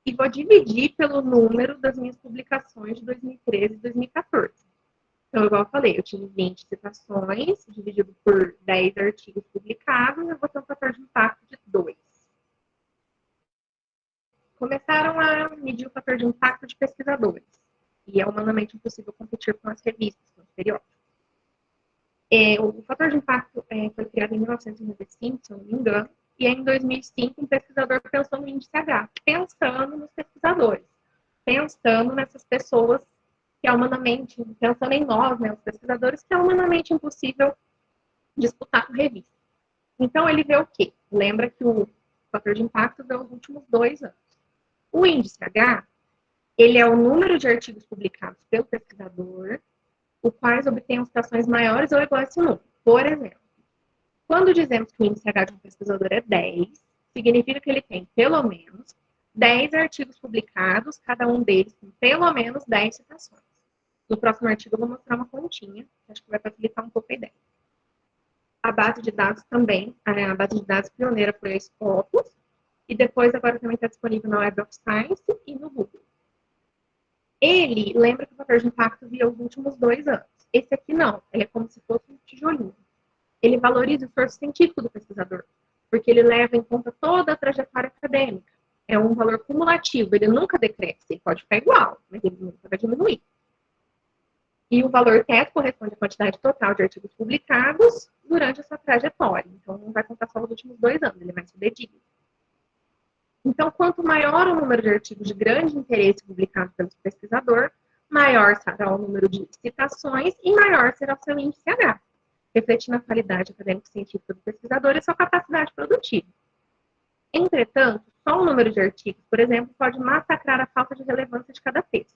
e vou dividir pelo número das minhas publicações de 2013 e 2014. Então, igual eu falei, eu tive 20 citações, dividido por 10 artigos publicados, eu vou ter um fator de impacto de começaram a medir o fator de impacto de pesquisadores. E é humanamente impossível competir com as revistas, com os periódicos. O fator de impacto foi criado em 1995, se eu não me engano, e em 2005 um pesquisador pensou no índice H, pensando nos pesquisadores, pensando nessas pessoas que é humanamente, pensando em nós, né, os pesquisadores, que é humanamente impossível disputar com revista. Então, ele vê o quê? Lembra que o fator de impacto veio nos últimos 2 anos. O índice H, ele é o número de artigos publicados pelo pesquisador, os quais obtêm citações maiores ou iguais a esse número. Por exemplo, quando dizemos que o índice H de um pesquisador é 10, significa que ele tem pelo menos 10 artigos publicados, cada um deles com pelo menos 10 citações. No próximo artigo eu vou mostrar uma continha, que acho que vai facilitar um pouco a ideia. A base de dados também, a base de dados pioneira foi a Scopus, e depois agora também está disponível na Web of Science e no Google. Ele lembra que o fator de impacto via os últimos 2 anos. Esse aqui não, ele é como se fosse um tijolinho. Ele valoriza o esforço científico do pesquisador, porque ele leva em conta toda a trajetória acadêmica. É um valor cumulativo, ele nunca decresce, ele pode ficar igual, mas ele nunca vai diminuir. E o valor teto corresponde à quantidade total de artigos publicados durante a sua trajetória. Então, não vai contar só os últimos 2 anos, ele vai ser dedicado. Então, quanto maior o número de artigos de grande interesse publicados pelo pesquisador, maior será o número de citações e maior será o seu índice H, refletindo a qualidade acadêmico-científica do pesquisador e sua capacidade produtiva. Entretanto, só o número de artigos, por exemplo, pode massacrar a falta de relevância de cada texto.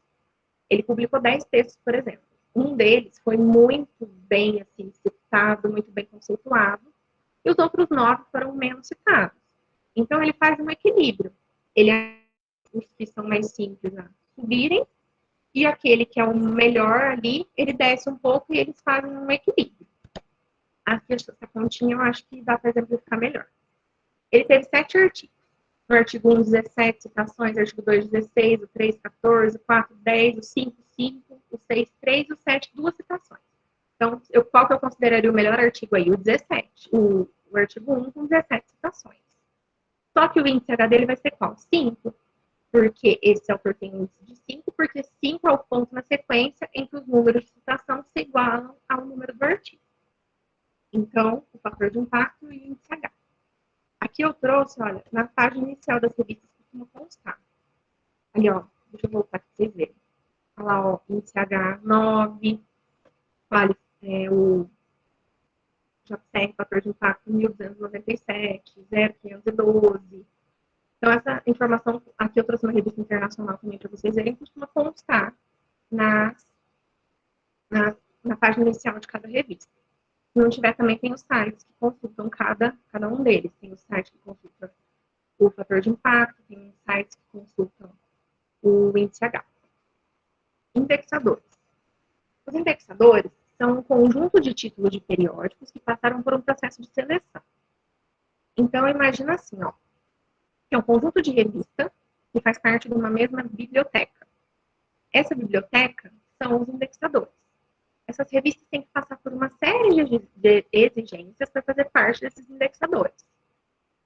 Ele publicou 10 textos, por exemplo. Um deles foi muito bem assim, citado, muito bem conceituado, e os outros 9 foram menos citados. Então, ele faz um equilíbrio. Ele os que são mais simples a subirem, e aquele que é o melhor ali, ele desce um pouco e eles fazem um equilíbrio. Aqui, essa continha, eu acho que dá para exemplificar melhor. Ele teve 7 artigos. No artigo 1, 17 citações, artigo 2, 16, o 3, 14, o 4, 10, o 5, 5, o 6, 3, o 7, 2 citações. Então, qual que eu consideraria o melhor artigo aí? O 17. O artigo 1 com 17 citações. Só que o índice H dele vai ser qual? 5. Porque esse autor tem um índice de 5, porque 5 é o ponto na sequência em que os números de citação se igualam ao número do artigo. Então, o fator de impacto e o índice H. Aqui eu trouxe, olha, na página inicial das revistas costuma constar. Ali, ó, deixa eu voltar aqui para vocês verem. Olha lá, ó, índice H9, vale, o JPR, fator de impacto 1297, 0512. Então, essa informação, aqui eu trouxe uma revista internacional também para vocês verem, costuma constar na página inicial de cada revista. Se não tiver, também tem os sites que consultam cada um deles. Tem o site que consulta o fator de impacto, tem sites que consultam o índice H. Indexadores. Os indexadores são um conjunto de títulos de periódicos que passaram por um processo de seleção. Então, imagina assim, ó, é um conjunto de revistas que faz parte de uma mesma biblioteca. Essa biblioteca são os indexadores. Essas revistas têm que passar por uma série de exigências para fazer parte desses indexadores.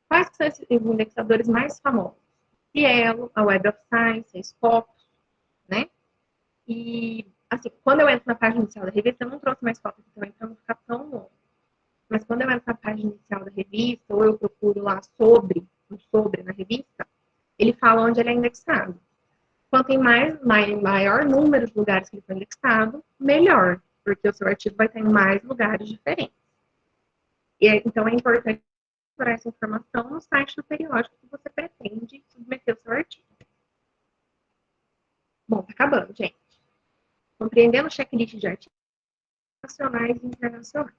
Quais são esses indexadores mais famosos? Cielo, a Web of Science, a Scopus, né? E, assim, quando eu entro na página inicial da revista, eu não trouxe mais foto aqui também para não ficar tão longo. Mas quando eu entro na página inicial da revista, ou eu procuro lá sobre na revista, ele fala onde ele é indexado. Quanto tem maior número de lugares que ele foi indexado, melhor, porque o seu artigo vai ter em mais lugares diferentes. Então, é importante procurar essa informação no site do periódico que você pretende submeter o seu artigo. Bom, tá acabando, gente. Compreendendo o checklist de artigos nacionais e internacionais.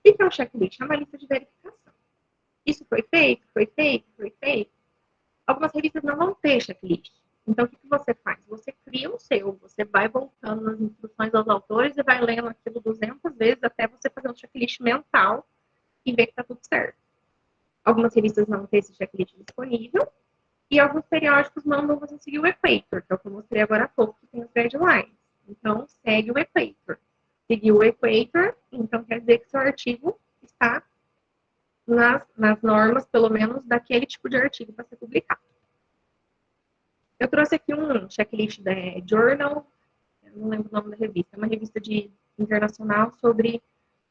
O que é um checklist? É uma lista de verificação. Isso foi feito, foi feito, foi feito. Algumas revistas não vão ter checklist. Então, o que você faz? Você cria o seu, você vai voltando nas instruções aos autores e vai lendo aquilo 200 vezes até você fazer um checklist mental e ver que está tudo certo. Algumas revistas não têm esse checklist disponível e alguns periódicos mandam você seguir o Equator, que é o que eu mostrei agora há pouco, que tem os guidelines. Então, segue o Equator. Seguiu o Equator, então quer dizer que seu artigo está nas normas, pelo menos, daquele tipo de artigo para ser publicado. Eu trouxe aqui um checklist da Journal, eu não lembro o nome da revista, é uma revista internacional sobre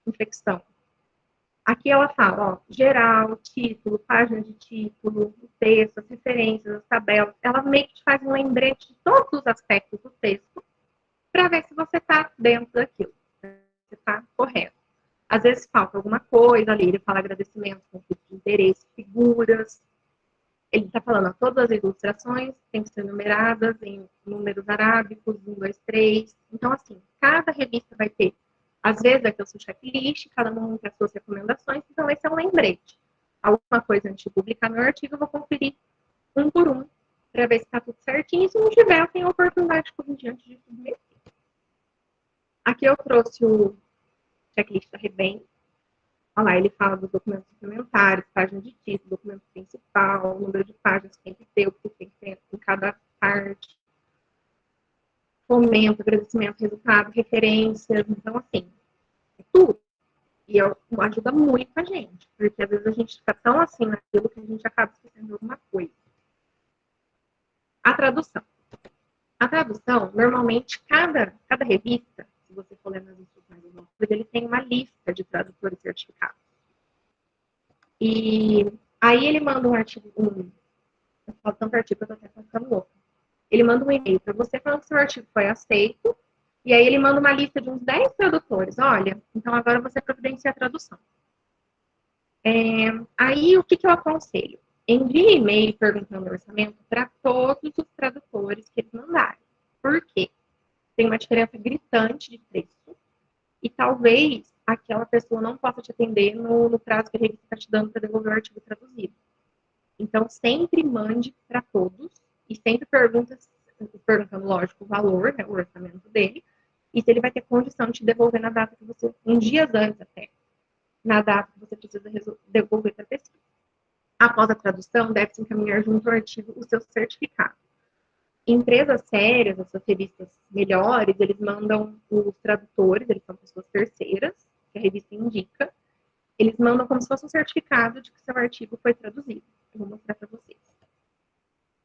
infecção. Aqui ela fala, ó, geral, título, página de título, o texto, as referências, as tabelas. Ela meio que faz um lembrete de todos os aspectos do texto para ver se você está dentro daquilo, se você está correto. Às vezes falta alguma coisa ali, ele fala agradecimento, conflito de interesse, figuras. Ele está falando, ó, todas as ilustrações têm que ser numeradas em números arábicos, 1, 2, 3. Então, assim, cada revista vai ter, às vezes, vai ter o seu checklist, cada um tem as suas recomendações, então esse é um lembrete. Alguma coisa antes de publicar meu artigo, eu vou conferir um por um, para ver se está tudo certinho, e se não tiver, eu tenho a oportunidade de corrigir antes de submeter. Aqui eu trouxe o checklist da Rebem. Olha lá, ele fala dos documentos suplementares, página de título, documento principal, número de páginas que tem que ter, o que tem que ter em cada parte, fomento, agradecimento, resultado, referências, então, assim, é tudo. E ajuda muito a gente, porque às vezes a gente fica tão assim naquilo que a gente acaba esquecendo de alguma coisa. A tradução. A tradução, normalmente, cada revista, se você for ler nas instruções do autor, ele tem uma lista de tradutores certificados. E aí ele manda um artigo, eu falo tanto artigo, eu tô até ficando louca. Ele manda um e-mail para você falando que seu artigo foi aceito, e aí ele manda uma lista de uns 10 tradutores. Olha, então agora você providencia a tradução. Aí o que eu aconselho? Envie e-mail perguntando o orçamento para todos os tradutores que eles mandarem. Por quê? Tem uma diferença gritante de preço, e talvez aquela pessoa não possa te atender no prazo que a revista está te dando para devolver o artigo traduzido. Então, sempre mande para todos e sempre perguntando, lógico, o valor, né, o orçamento dele, e se ele vai ter condição de te devolver na data que você, um dia antes até, na data que você precisa devolver para a pessoa. Após a tradução, deve-se encaminhar junto ao artigo o seu certificado. Empresas sérias, essas revistas melhores, eles mandam os tradutores, eles são pessoas terceiras, que a revista indica, eles mandam como se fosse um certificado de que seu artigo foi traduzido. Eu vou mostrar para vocês.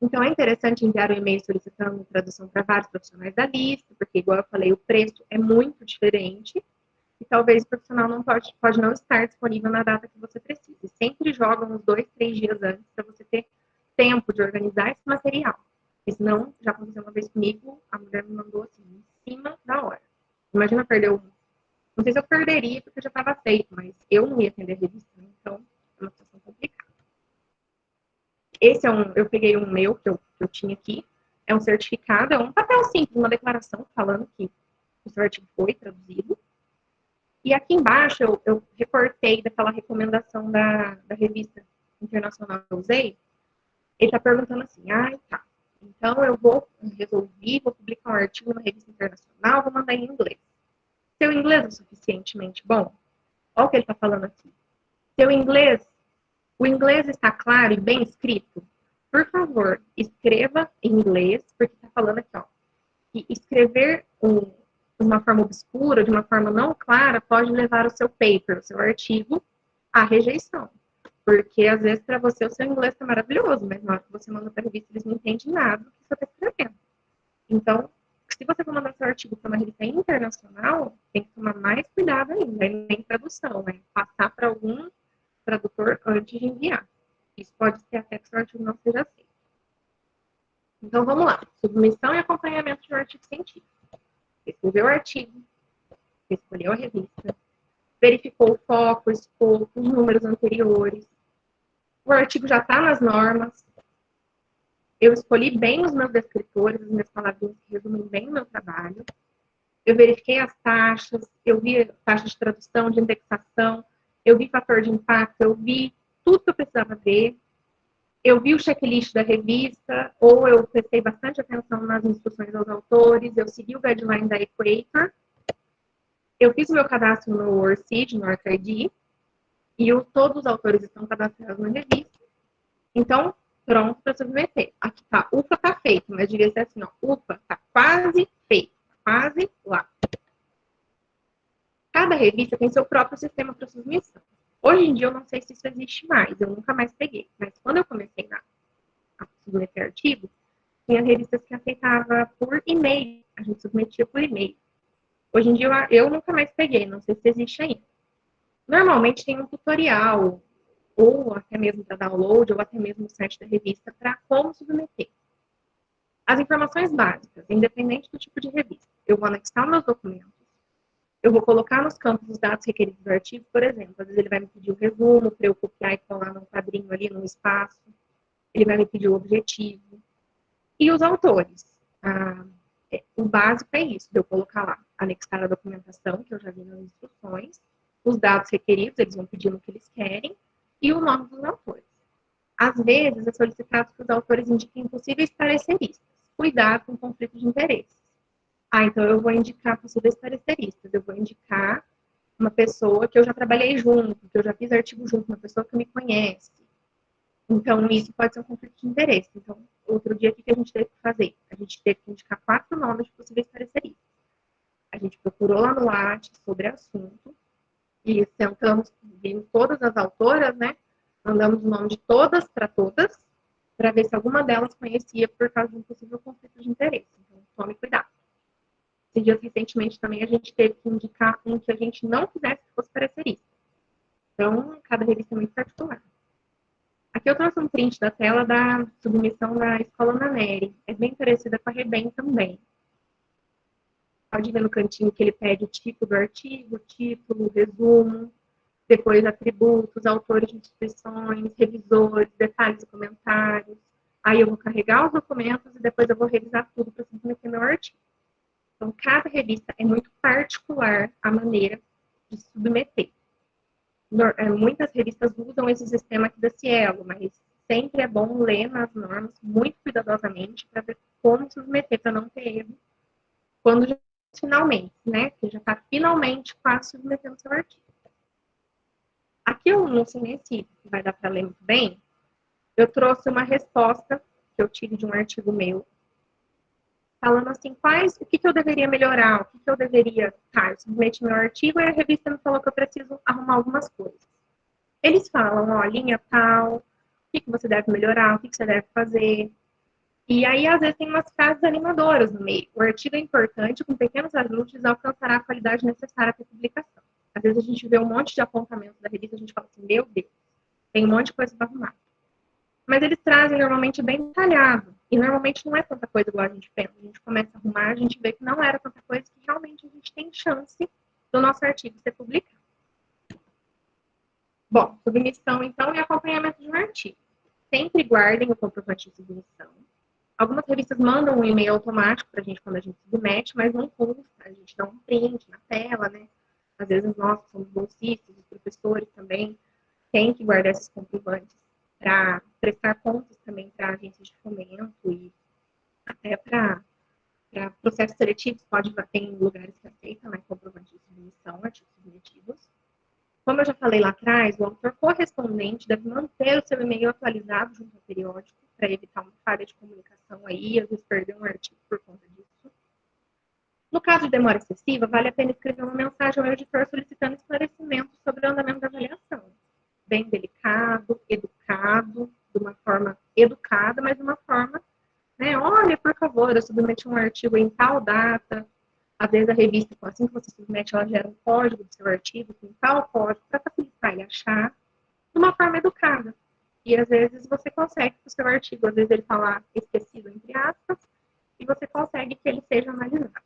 Então, é interessante enviar um e-mail solicitando tradução para vários profissionais da lista, porque, igual eu falei, o preço é muito diferente e talvez o profissional não pode não estar disponível na data que você precisa. E sempre jogam uns 2, 3 dias antes para você ter tempo de organizar esse material. Porque senão, já aconteceu uma vez comigo, a mulher me mandou assim, em cima da hora. Imagina perder um. Não sei se eu perderia, porque já estava feito, mas eu não ia atender a revista, então é uma situação complicada. Esse eu peguei um meu que eu tinha aqui, é um certificado, é um papel simples, uma declaração falando que o seu artigo foi traduzido. E aqui embaixo eu recortei daquela recomendação da revista internacional que eu usei. Ele está perguntando assim, tá, então eu vou publicar um artigo na revista internacional, vou mandar em inglês. Seu inglês é suficientemente bom? Olha o que ele está falando aqui. O inglês está claro e bem escrito? Por favor, escreva em inglês, porque está falando aqui, ó, que escrever de uma forma obscura, de uma forma não clara, pode levar o seu paper, o seu artigo, à rejeição. Porque, às vezes, para você, o seu inglês está maravilhoso, mas na hora que você manda para a revista, eles não entendem nada do que você está escrevendo. Então, se você for mandar seu artigo para uma revista internacional, tem que tomar mais cuidado ainda, nem tradução, né? Passar para algum tradutor antes de enviar. Isso pode ser até que seu artigo não seja aceito. Então, vamos lá. Submissão e acompanhamento de um artigo científico. Escreveu o artigo, escolheu a revista, verificou o foco, o escopo, os números anteriores. O artigo já está nas normas. Eu escolhi bem os meus descritores, as minhas palavrinhas que resumem bem o meu trabalho. Eu verifiquei as taxas, eu vi taxa de tradução, de indexação, eu vi fator de impacto, eu vi tudo que eu precisava ver. Eu vi o checklist da revista, ou eu prestei bastante atenção nas instruções aos autores, eu segui o guideline da Equator, eu fiz o meu cadastro no ORCID, no ORCID, e todos os autores estão cadastrados na revista. Então, pronto para submeter. Aqui tá, UPA tá feito, mas devia ser assim, ó, UPA tá quase feito, quase lá. Cada revista tem seu próprio sistema para submissão. Hoje em dia eu não sei se isso existe mais, eu nunca mais peguei, mas quando eu comecei a submeter artigo, tinha revistas que aceitava por e-mail, a gente submetia por e-mail. Hoje em dia eu nunca mais peguei, não sei se existe ainda. Normalmente tem um tutorial, ou até mesmo para download, ou até mesmo no site da revista, para como submeter. As informações básicas, independente do tipo de revista. Eu vou anexar meus documentos, eu vou colocar nos campos os dados requeridos do artigo, por exemplo. Às vezes ele vai me pedir o resumo para eu copiar e colar num quadrinho ali, num espaço. Ele vai me pedir o objetivo. E os autores. O básico é isso, de eu colocar lá, anexar a documentação, que eu já vi nas instruções, os dados requeridos, eles vão pedir o que eles querem, e o nome dos autores. Às vezes, é solicitado que os autores indiquem possíveis pareceristas. Cuidado com conflito de interesse. Então eu vou indicar possíveis pareceristas, eu vou indicar uma pessoa que eu já trabalhei junto, que eu já fiz artigo junto, uma pessoa que me conhece. Então, isso pode ser um conflito de interesse. Então, outro dia, o que a gente teve que fazer? A gente teve que indicar 4 nomes de possíveis pareceristas. A gente procurou lá no Lattes sobre o assunto e sentamos, vimos todas as autoras, né? Mandamos o nome de todas para ver se alguma delas conhecia por causa de um possível conflito de interesse. Então, tome cuidado. Esses dias, recentemente, também a gente teve que indicar um que a gente não quisesse que fosse parecerista. Então, cada revista é muito particular. Aqui eu trouxe um print da tela da submissão da Escola Ana Nery. É bem parecida com a Rebem também. Pode ver no cantinho que ele pede o tipo do artigo, título, resumo, depois atributos, autores de instituições, revisores, detalhes e comentários. Aí eu vou carregar os documentos e depois eu vou revisar tudo para submeter meu artigo. Então, cada revista é muito particular a maneira de submeter. Muitas revistas usam esse sistema aqui da Cielo, mas sempre é bom ler nas normas muito cuidadosamente para ver como submeter, para não ter erro quando já finalmente, né? Que já está finalmente quase submetendo seu artigo. Aqui eu não sei nem se vai dar para ler muito bem. Eu trouxe uma resposta que eu tive de um artigo meu, falando assim, o que eu deveria melhorar, o que eu deveria, eu submeti meu artigo e a revista me falou que eu preciso arrumar algumas coisas. Eles falam, linha tal, o que você deve melhorar, o que você deve fazer. E aí, às vezes, tem umas frases animadoras no meio. O artigo é importante, com pequenos ajustes, alcançará a qualidade necessária para a publicação. Às vezes a gente vê um monte de apontamentos da revista, a gente fala assim, meu Deus, tem um monte de coisa para arrumar. Mas eles trazem normalmente bem detalhado. E normalmente não é tanta coisa igual a gente pensa. A gente começa a arrumar, a gente vê que não era tanta coisa, que realmente a gente tem chance do nosso artigo ser publicado. Bom, submissão, então, e acompanhamento de um artigo. Sempre guardem o comprovante de submissão. Algumas revistas mandam um e-mail automático para a gente quando a gente submete, mas não custa. A gente dá um print na tela, né? Às vezes nós, que somos bolsistas, os professores também, têm que guardar esses comprovantes para prestar contas também para agências de fomento e até para processos seletivos, tem lugares que aceitam, né, comprovante de submissão, artigos submetidos. Como eu já falei lá atrás, o autor correspondente deve manter o seu e-mail atualizado junto ao periódico para evitar uma falha de comunicação aí, às vezes perder um artigo por conta disso. No caso de demora excessiva, vale a pena escrever uma mensagem ao editor solicitando esclarecimento sobre o andamento da avaliação. Bem delicado, educado, de uma forma educada, mas de uma forma, né, olha, por favor, eu submeti um artigo em tal data. Às vezes a revista, assim que você submete, ela gera um código do seu artigo, com tal código, para facilitar ele achar, de uma forma educada. E às vezes você consegue que o seu artigo, às vezes ele está lá esquecido, entre aspas, e você consegue que ele seja analisado.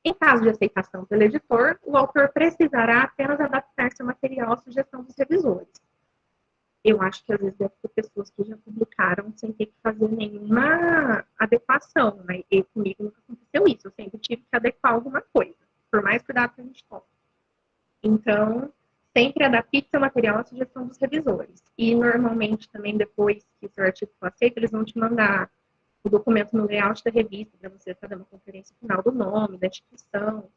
Em caso de aceitação pelo editor, o autor precisará apenas adaptar seu material à sugestão dos revisores. Eu acho que às vezes deve ter pessoas que já publicaram sem ter que fazer nenhuma adequação, né? E comigo nunca aconteceu isso, eu sempre tive que adequar alguma coisa, por mais cuidado que a gente tome. Então, sempre adapte seu material à sugestão dos revisores. E normalmente também depois que o seu artigo for aceito, eles vão te mandar o documento no layout da revista para você fazer uma conferência final do nome, da instituição.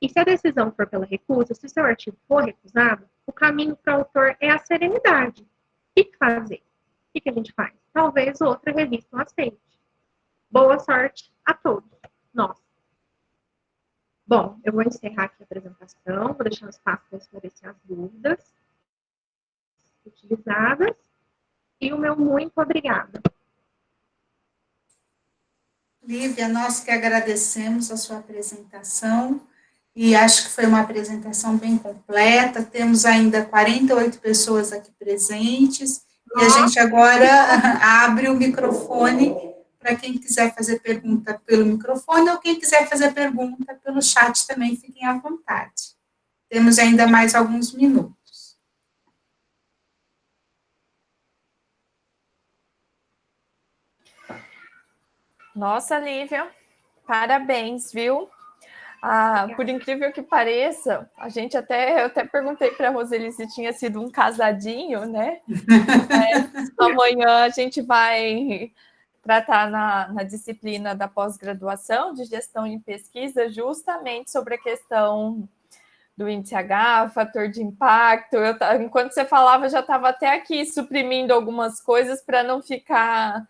E se a decisão for pela recusa, se o seu artigo for recusado, o caminho para o autor é a serenidade. O que fazer? O que a gente faz? Talvez outra revista não aceite. Boa sorte a todos. Nossa. Bom, eu vou encerrar aqui a apresentação, vou deixar um espaço para esclarecer as dúvidas utilizadas. E o meu muito obrigada. Lívia, nós que agradecemos a sua apresentação, e acho que foi uma apresentação bem completa. Temos ainda 48 pessoas aqui presentes, e a gente agora abre o microfone para quem quiser fazer pergunta pelo microfone, ou quem quiser fazer pergunta pelo chat também, fiquem à vontade. Temos ainda mais alguns minutos. Nossa, Lívia, parabéns, viu? Por incrível que pareça, eu até perguntei para a Roseli se tinha sido um casadinho, né? Amanhã a gente vai tratar na disciplina da pós-graduação de gestão em pesquisa justamente sobre a questão do índice H, fator de impacto. Enquanto você falava, eu já estava até aqui suprimindo algumas coisas para não ficar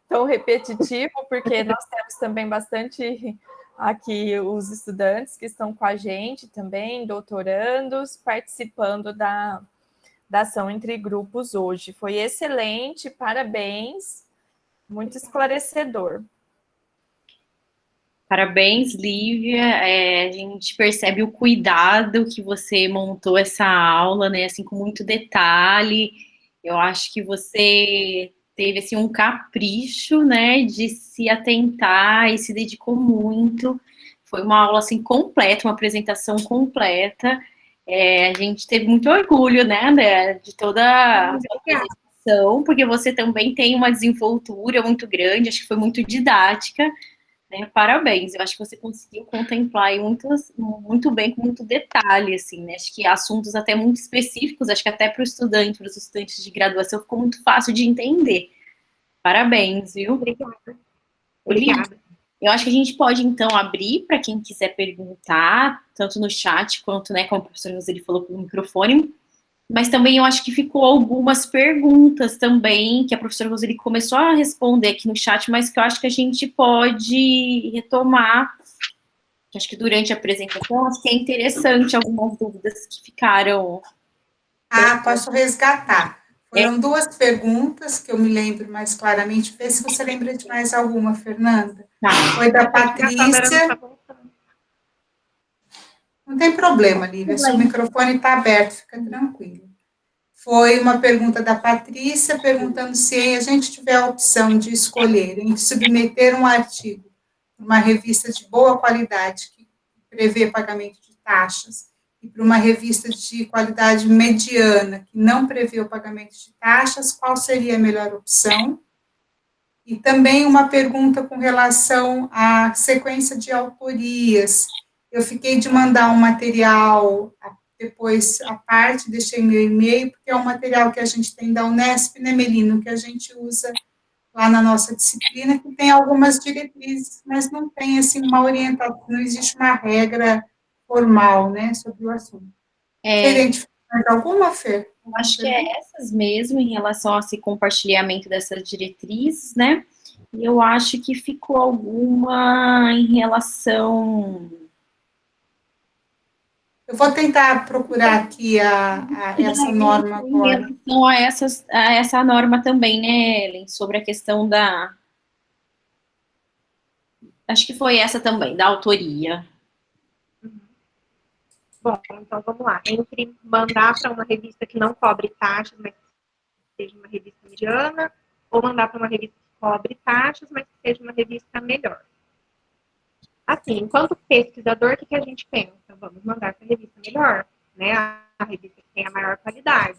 tão repetitivo, porque nós temos também bastante aqui os estudantes que estão com a gente também, doutorandos, participando da ação entre grupos hoje. Foi excelente, parabéns, muito esclarecedor. Parabéns, Lívia. A gente percebe o cuidado que você montou essa aula, né? Assim, com muito detalhe. Eu acho que você teve assim um capricho, né, de se atentar e se dedicou muito. Foi uma aula assim completa, uma apresentação completa. A gente teve muito orgulho, né, de toda a apresentação, porque você também tem uma desenvoltura muito grande. Acho que foi muito didática. Parabéns, eu acho que você conseguiu contemplar aí muito bem, com muito detalhe, assim, né? Acho que assuntos até muito específicos, acho que até para os estudantes de graduação ficou muito fácil de entender. Parabéns, viu? Obrigada. Eu acho que a gente pode, então, abrir para quem quiser perguntar, tanto no chat quanto, né, como o professor Roseli falou, pelo microfone. Mas também eu acho que ficou algumas perguntas também, que a professora Roseli começou a responder aqui no chat, mas que eu acho que a gente pode retomar. Acho que durante a apresentação, acho que é interessante algumas dúvidas que ficaram. Posso resgatar. Foram duas perguntas que eu me lembro mais claramente. Vê se você lembra de mais alguma, Fernanda. Foi da Patrícia. Não tem problema, Lívia, seu microfone está aberto, fica tranquilo. Foi uma pergunta da Patrícia, perguntando se a gente tiver a opção de escolher entre submeter um artigo para uma revista de boa qualidade, que prevê pagamento de taxas, e para uma revista de qualidade mediana, que não prevê o pagamento de taxas, qual seria a melhor opção? E também uma pergunta com relação à sequência de autorias. Eu fiquei de mandar um material depois à parte, deixei meu e-mail, porque é um material que a gente tem da Unesp, né, Melino, que a gente usa lá na nossa disciplina, que tem algumas diretrizes, mas não tem, assim, uma orientação, não existe uma regra formal, né, sobre o assunto. Você identifica mais alguma, Fer? Eu acho que é essas mesmo, em relação a esse compartilhamento dessas diretrizes, né, e eu acho que ficou alguma em relação... Eu vou tentar procurar aqui essa norma agora. Em relação a essa norma também, né, Ellen, sobre a questão da... Acho que foi essa também, da autoria. Bom, então vamos lá. Entre mandar para uma revista que não cobre taxas, mas que seja uma revista mediana, ou mandar para uma revista que cobre taxas, mas que seja uma revista melhor. Assim, enquanto pesquisador, o que a gente pensa? Vamos mandar para a revista melhor, né? A revista que tem a maior qualidade.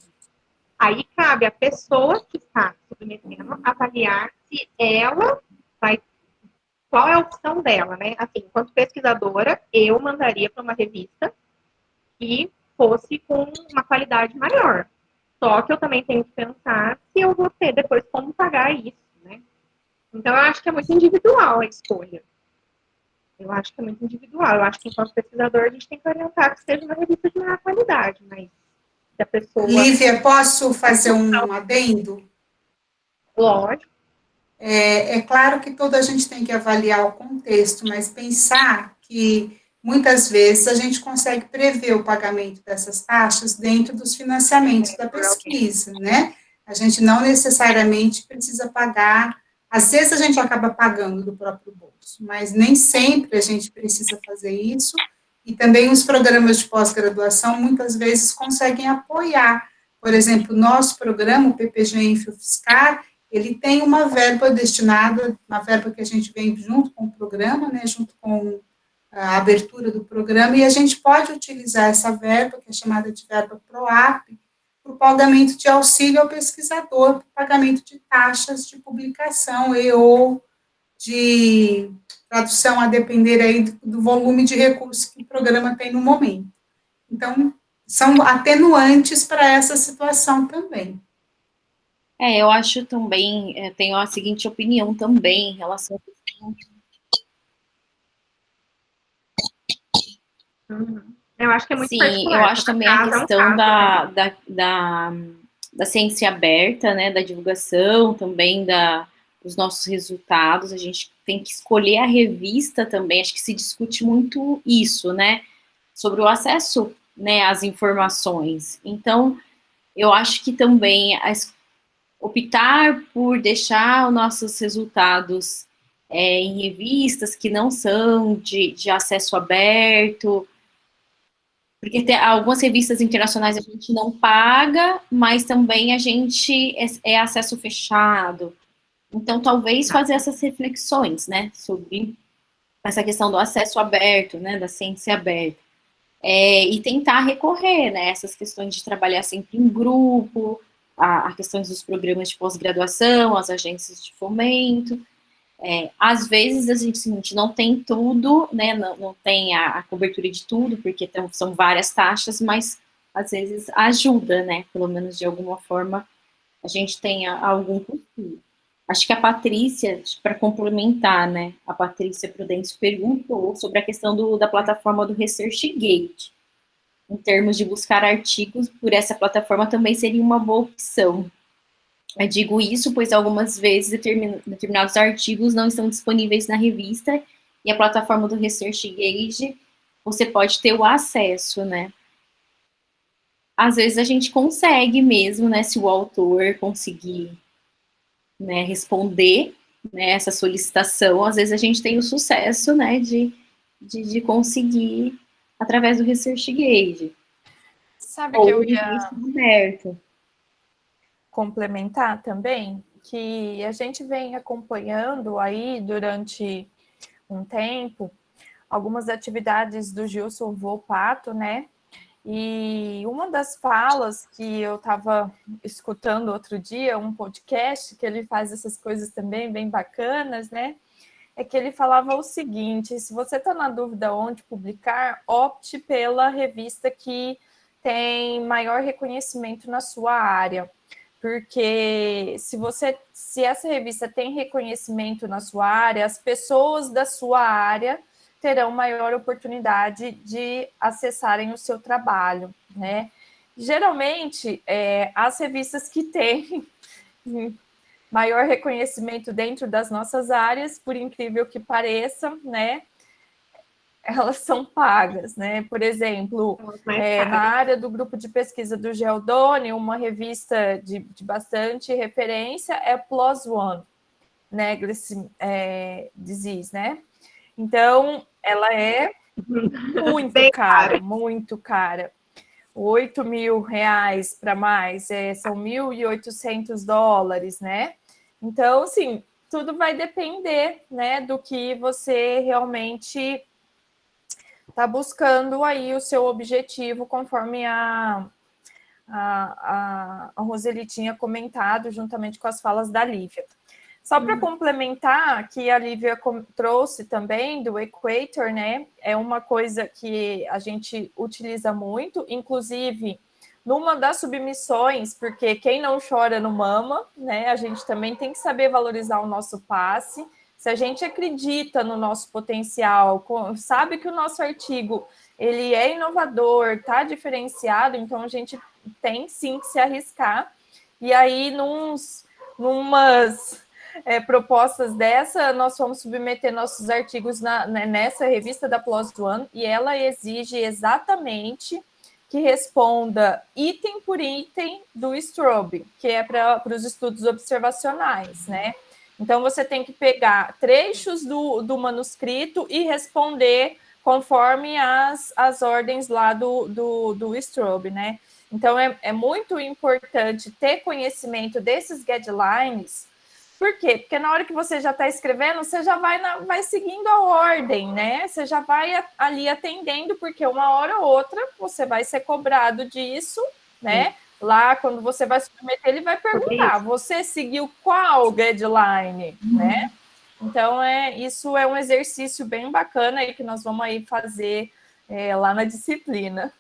Aí cabe à pessoa que está submetendo avaliar se ela vai... Qual é a opção dela, né? Assim, enquanto pesquisadora, eu mandaria para uma revista que fosse com uma qualidade maior. Só que eu também tenho que pensar se eu vou ter depois como pagar isso, né? Então, eu acho que é muito individual a escolha. Eu acho que é muito individual. Eu acho que, enquanto pesquisador, a gente tem que orientar que seja uma revista de maior qualidade, mas se a pessoa... Lívia, posso fazer um adendo? Lógico. É claro que toda a gente tem que avaliar o contexto, mas pensar que muitas vezes a gente consegue prever o pagamento dessas taxas dentro dos financiamentos da pesquisa, né? A gente não necessariamente precisa pagar Às vezes a gente acaba pagando do próprio bolso, mas nem sempre a gente precisa fazer isso, e também os programas de pós-graduação muitas vezes conseguem apoiar. Por exemplo, o nosso programa, o PPG InfoFiscar, ele tem uma verba destinada, uma verba que a gente vem junto com o programa, né, junto com a abertura do programa, e a gente pode utilizar essa verba, que é chamada de verba PROAP, para o pagamento de auxílio ao pesquisador, para o pagamento de taxas de publicação e ou de tradução, a depender aí do volume de recursos que o programa tem no momento. Então, são atenuantes para essa situação também. Eu acho também, tenho a seguinte opinião também em relação a... Eu acho que é muito Sim, particular. eu acho também a questão caso, da ciência aberta, né, da divulgação, também dos nossos resultados. A gente tem que escolher a revista também, acho que se discute muito isso, né, sobre o acesso, né, às informações. Então, eu acho que também optar por deixar os nossos resultados em revistas que não são de acesso aberto, porque tem algumas revistas internacionais a gente não paga, mas também a gente é acesso fechado. Então, talvez fazer essas reflexões, né, sobre essa questão do acesso aberto, né, da ciência aberta. E tentar recorrer, né, essas questões de trabalhar sempre em grupo, a questões dos programas de pós-graduação, as agências de fomento. Às vezes a gente não tem tudo, né, não tem a cobertura de tudo, porque são várias taxas, mas às vezes ajuda, né, pelo menos de alguma forma a gente tem algum custo. Acho que a Patrícia, para complementar, né, a Patrícia Prudente perguntou sobre a questão da plataforma do ResearchGate. Em termos de buscar artigos por essa plataforma também seria uma boa opção. Eu digo isso pois algumas vezes determinados artigos não estão disponíveis na revista e a plataforma do ResearchGate você pode ter o acesso, né? Às vezes a gente consegue mesmo, né, se o autor conseguir, né, responder, né, essa solicitação, às vezes a gente tem o sucesso, né, de conseguir através do ResearchGate. Sabe que eu ia aberto. Complementar também, que a gente vem acompanhando aí durante um tempo algumas atividades do Gilson Volpato, né? E uma das falas que eu estava escutando outro dia, um podcast, que ele faz essas coisas também bem bacanas, né? É que ele falava o seguinte: se você está na dúvida onde publicar, opte pela revista que tem maior reconhecimento na sua área. Porque se essa revista tem reconhecimento na sua área, as pessoas da sua área terão maior oportunidade de acessarem o seu trabalho, né? Geralmente, as revistas que têm maior reconhecimento dentro das nossas áreas, por incrível que pareça, né, elas são pagas, né? Por exemplo, na área do grupo de pesquisa do Geodone, uma revista de bastante referência é PLOS ONE, né? Disease, né? Então, ela é muito cara, muito cara. R$8.000 para mais, são $1.800, né? Então, assim, tudo vai depender, né, do que você realmente está buscando aí o seu objetivo, conforme a Roseli tinha comentado, juntamente com as falas da Lívia. Só para complementar, que a Lívia trouxe também do Equator, né? É uma coisa que a gente utiliza muito, inclusive numa das submissões, porque quem não chora não mama, né? A gente também tem que saber valorizar o nosso passe. Se a gente acredita no nosso potencial, sabe que o nosso artigo ele é inovador, está diferenciado, então a gente tem sim que se arriscar. E aí, numas propostas dessa, nós vamos submeter nossos artigos nessa revista da PLOS ONE, e ela exige exatamente que responda item por item do STROBE, que é para os estudos observacionais, né? Então, você tem que pegar trechos do manuscrito e responder conforme as ordens lá do Strobe, né? Então, é muito importante ter conhecimento desses guidelines. Por quê? Porque na hora que você já está escrevendo, você já vai seguindo a ordem, né? Você já vai ali atendendo, porque uma hora ou outra você vai ser cobrado disso, né? Lá, quando você vai submeter, ele vai perguntar, você seguiu qual guideline, né? Então, isso é um exercício bem bacana aí que nós vamos aí fazer lá na disciplina.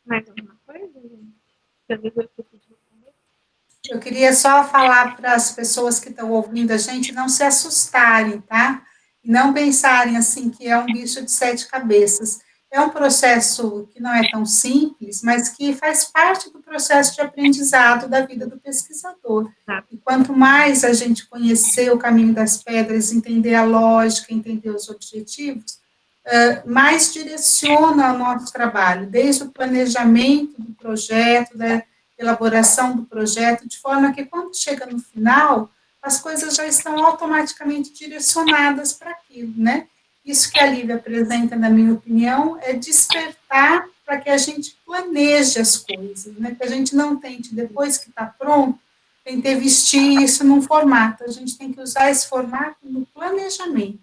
Mais alguma coisa, gente? Eu queria só falar para as pessoas que estão ouvindo a gente não se assustarem, tá? E não pensarem assim que é um bicho de 7 cabeças. É um processo que não é tão simples, mas que faz parte do processo de aprendizado da vida do pesquisador. E quanto mais a gente conhecer o caminho das pedras, entender a lógica, entender os objetivos, mais direciona o nosso trabalho, desde o planejamento do projeto, da elaboração do projeto, de forma que quando chega no final, as coisas já estão automaticamente direcionadas para aquilo, né? Isso que a Lívia apresenta, na minha opinião, é despertar para que a gente planeje as coisas, né? Que a gente não tente, depois que está pronto, tentar vestir isso num formato. A gente tem que usar esse formato no planejamento.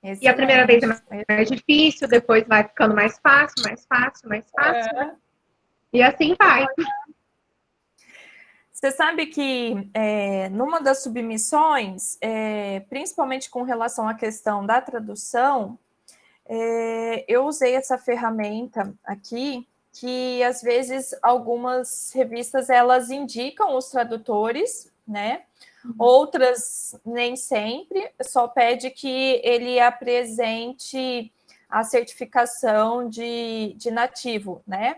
E a primeira vez é mais difícil, depois vai ficando mais fácil, mais fácil, mais fácil. Né? E assim vai. Você sabe que numa das submissões, principalmente com relação à questão da tradução, eu usei essa ferramenta aqui, que às vezes algumas revistas elas indicam os tradutores, né? Outras nem sempre, só pede que ele apresente a certificação de nativo, né?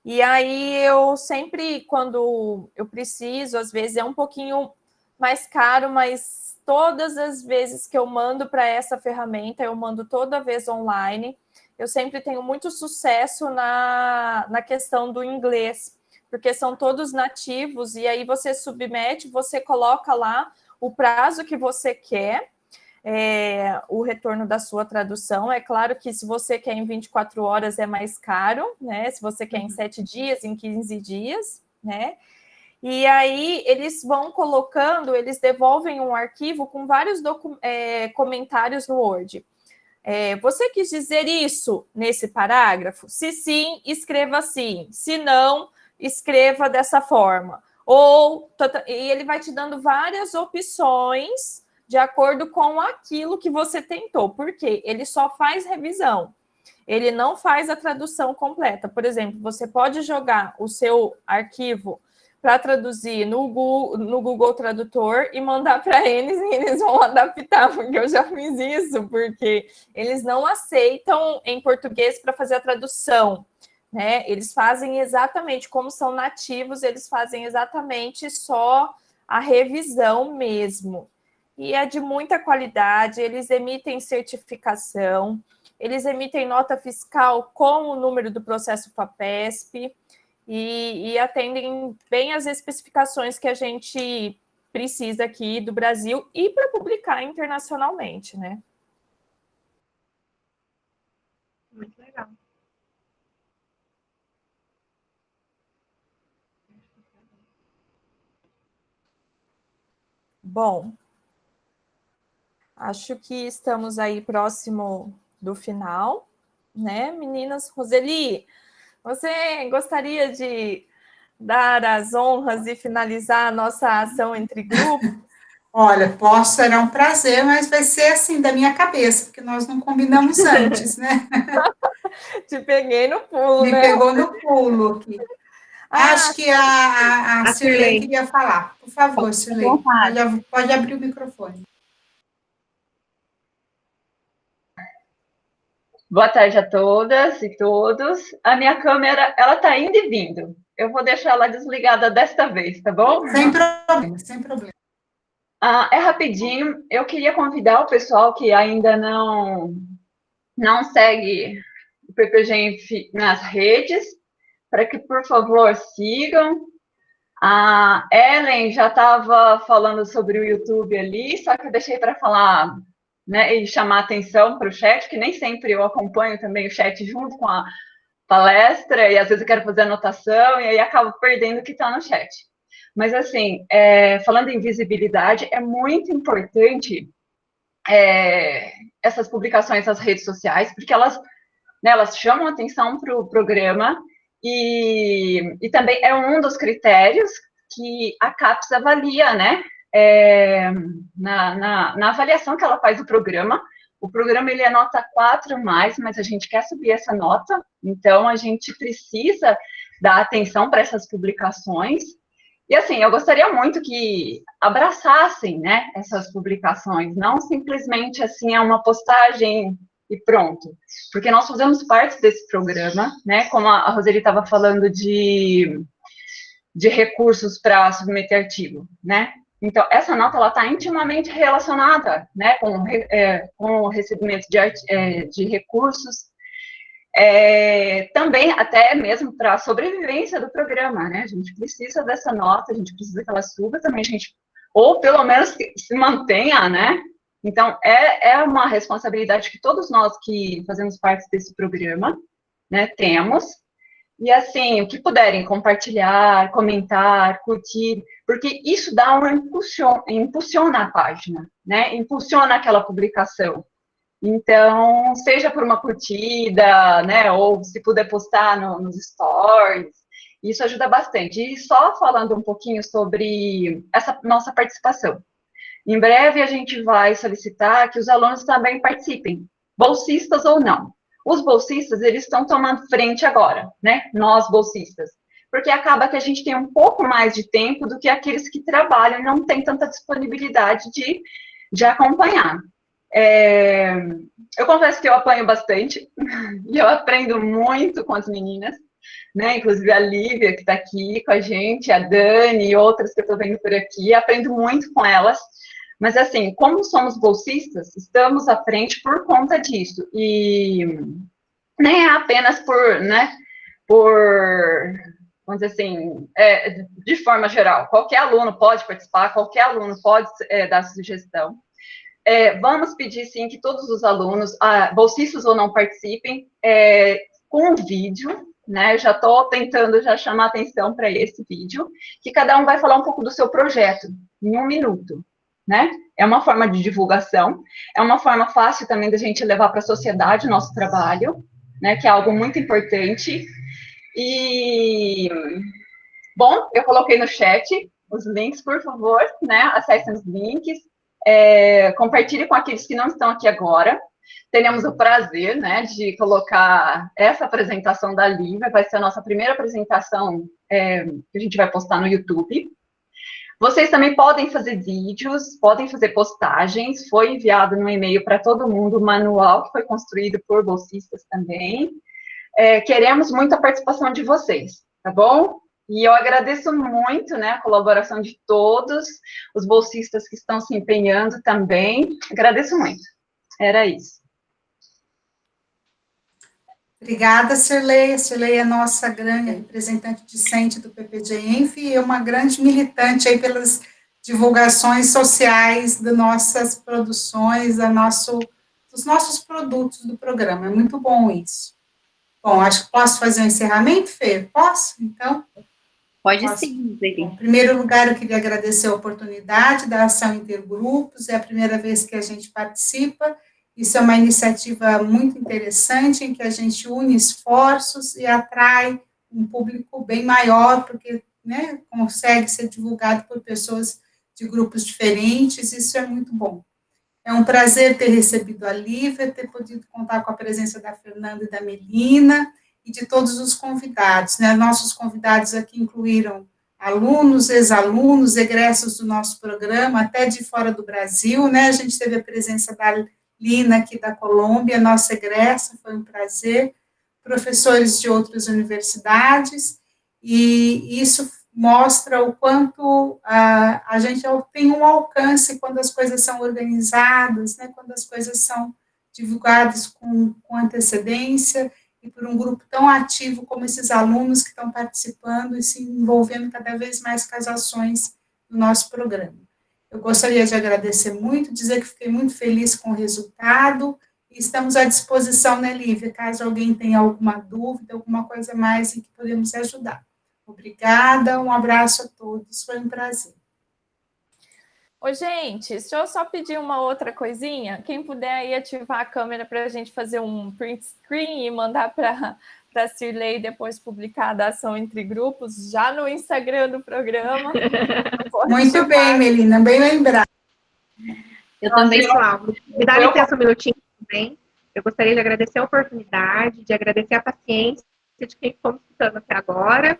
E aí eu sempre, quando eu preciso, às vezes é um pouquinho mais caro, mas todas as vezes que eu mando para essa ferramenta, eu mando toda vez online, eu sempre tenho muito sucesso na questão do inglês, porque são todos nativos, e aí você submete, você coloca lá o prazo que você quer, o retorno da sua tradução. É claro que se você quer em 24 horas é mais caro, né? Se você quer em 7 dias, em 15 dias, né? E aí eles vão colocando, eles devolvem um arquivo com vários comentários no Word. Você quis dizer isso nesse parágrafo? Se sim, escreva assim. Se não, escreva dessa forma. E ele vai te dando várias opções de acordo com aquilo que você tentou. Por quê? Ele só faz revisão. Ele não faz a tradução completa. Por exemplo, você pode jogar o seu arquivo para traduzir no Google Tradutor e mandar para eles e eles vão adaptar, porque eu já fiz isso, porque eles não aceitam em português para fazer a tradução, né? Eles fazem exatamente, como são nativos, eles fazem exatamente só a revisão mesmo. E é de muita qualidade, eles emitem certificação, eles emitem nota fiscal com o número do processo FAPESP, e atendem bem as especificações que a gente precisa aqui do Brasil e para publicar internacionalmente, né? Muito legal. Bom, acho que estamos aí próximo do final, né, meninas? Roseli, você gostaria de dar as honras e finalizar a nossa ação entre grupos? Olha, será um prazer, mas vai ser assim, da minha cabeça, porque nós não combinamos antes, né? Te peguei no pulo, Me né? pegou no pulo aqui. Acho que a Cirlei queria falar. Por favor, Cirlei, pode abrir o microfone. Boa tarde a todas e todos. A minha câmera, ela tá indo e vindo. Eu vou deixar ela desligada desta vez, tá bom? Sem problema, sem problema. É rapidinho. Eu queria convidar o pessoal que ainda não não segue o PPG nas redes, para que, por favor, sigam. A Ellen já estava falando sobre o YouTube ali, só que eu deixei para falar, né, e chamar atenção para o chat, que nem sempre eu acompanho também o chat junto com a palestra, e às vezes eu quero fazer anotação, e aí acabo perdendo o que está no chat. Mas, assim, falando em visibilidade, é muito importante essas publicações nas redes sociais, porque elas chamam atenção para o programa, e também é um dos critérios que a CAPES avalia, né? Na avaliação que ela faz do programa. O programa ele é nota 4+, mas a gente quer subir essa nota, então a gente precisa dar atenção para essas publicações. E assim, eu gostaria muito que abraçassem, né, essas publicações, não simplesmente assim, uma postagem e pronto. Porque nós fazemos parte desse programa, né, como a Roseli estava falando de recursos para submeter artigo, né? Então, essa nota ela está intimamente relacionada, né, com o recebimento de recursos, também até mesmo para a sobrevivência do programa, né? A gente precisa dessa nota, a gente precisa que ela suba também, ou pelo menos que se mantenha, né? Então, é uma responsabilidade que todos nós que fazemos parte desse programa, né, temos. E, assim, o que puderem compartilhar, comentar, curtir, porque isso dá impulsiona a página, né? Impulsiona aquela publicação. Então, seja por uma curtida, né? Ou se puder postar nos stories, isso ajuda bastante. E só falando um pouquinho sobre essa nossa participação. Em breve, a gente vai solicitar que os alunos também participem, bolsistas ou não. Os bolsistas, eles estão tomando frente agora, né? Nós, bolsistas. Porque acaba que a gente tem um pouco mais de tempo do que aqueles que trabalham e não têm tanta disponibilidade de acompanhar. Eu confesso que eu apanho bastante, e eu aprendo muito com as meninas, né? Inclusive a Lívia, que está aqui com a gente, a Dani e outras que eu estou vendo por aqui, aprendo muito com elas. Mas, assim, como somos bolsistas, estamos à frente por conta disso. E nem é apenas vamos dizer assim, de forma geral. Qualquer aluno pode participar, qualquer aluno pode dar sugestão. Vamos pedir, sim, que todos os alunos, bolsistas ou não, participem com um vídeo, né? Eu já estou tentando chamar atenção para esse vídeo, que cada um vai falar um pouco do seu projeto, em 1 minuto. Né? É uma forma de divulgação, é uma forma fácil também da gente levar para a sociedade o nosso trabalho, né, que é algo muito importante. E, bom, eu coloquei no chat os links, por favor, né, acessem os links, compartilhe com aqueles que não estão aqui agora. Teremos o prazer, né, de colocar essa apresentação da Lívia, vai ser a nossa primeira apresentação que a gente vai postar no YouTube. Vocês também podem fazer vídeos, podem fazer postagens, foi enviado no e-mail para todo mundo o manual que foi construído por bolsistas também. Queremos muito a participação de vocês, tá bom? E eu agradeço muito, né, a colaboração de todos, os bolsistas que estão se empenhando também, agradeço muito. Era isso. Obrigada, Cirlei. A Cirlei é nossa grande representante discente do PPG-ENF e é uma grande militante aí pelas divulgações sociais das nossas produções, dos nossos produtos do programa. É muito bom isso. Bom, acho que posso fazer um encerramento, Fê? Posso, então? Pode sim, Zeli. Em primeiro lugar, eu queria agradecer a oportunidade da ação intergrupos, é a primeira vez que a gente participa. Isso é uma iniciativa muito interessante, em que a gente une esforços e atrai um público bem maior, porque, né, consegue ser divulgado por pessoas de grupos diferentes, isso é muito bom. É um prazer ter recebido a Lívia, ter podido contar com a presença da Fernanda e da Melina, e de todos os convidados, né, nossos convidados aqui incluíram alunos, ex-alunos, egressos do nosso programa, até de fora do Brasil, né, a gente teve a presença da Lina, aqui da Colômbia, nossa egressa, foi um prazer, professores de outras universidades, e isso mostra o quanto a gente tem um alcance quando as coisas são organizadas, né, quando as coisas são divulgadas com antecedência, e por um grupo tão ativo como esses alunos que estão participando e se envolvendo cada vez mais com as ações do nosso programa. Eu gostaria de agradecer muito, dizer que fiquei muito feliz com o resultado, e estamos à disposição, né, Lívia, caso alguém tenha alguma dúvida, alguma coisa mais em que podemos ajudar. Obrigada, um abraço a todos, foi um prazer. Ô, gente, deixa eu só pedir uma outra coisinha. Quem puder aí ativar a câmera para a gente fazer um print screen e mandar para a Cirlei depois publicar a ação entre grupos, já no Instagram do programa. Muito bem, Melina, bem lembrado. Eu também. Pessoal, me dá licença um minutinho também. Eu gostaria de agradecer a oportunidade, de agradecer a paciência de quem ficou me escutando até agora.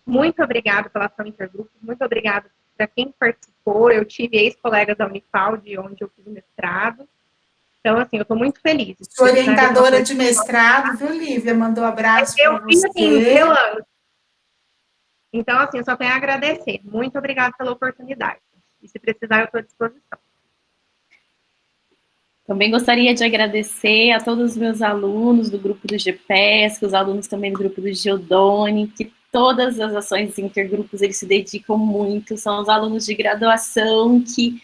Muito obrigada pela ação intergrupo, muito obrigada para quem participou. Eu tive ex-colegas da Unifal, de onde eu fiz o mestrado. Então, assim, eu estou muito feliz. Sua orientadora de mestrado, viu, Lívia? Mandou abraço para você. Eu fiz assim, pelando. Então, assim, eu só tenho a agradecer. Muito obrigada pela oportunidade. E se precisar, eu estou à disposição. Também gostaria de agradecer a todos os meus alunos do grupo do GPESC, os alunos também do grupo do Giodoni, que todas as ações intergrupos eles se dedicam muito, são os alunos de graduação que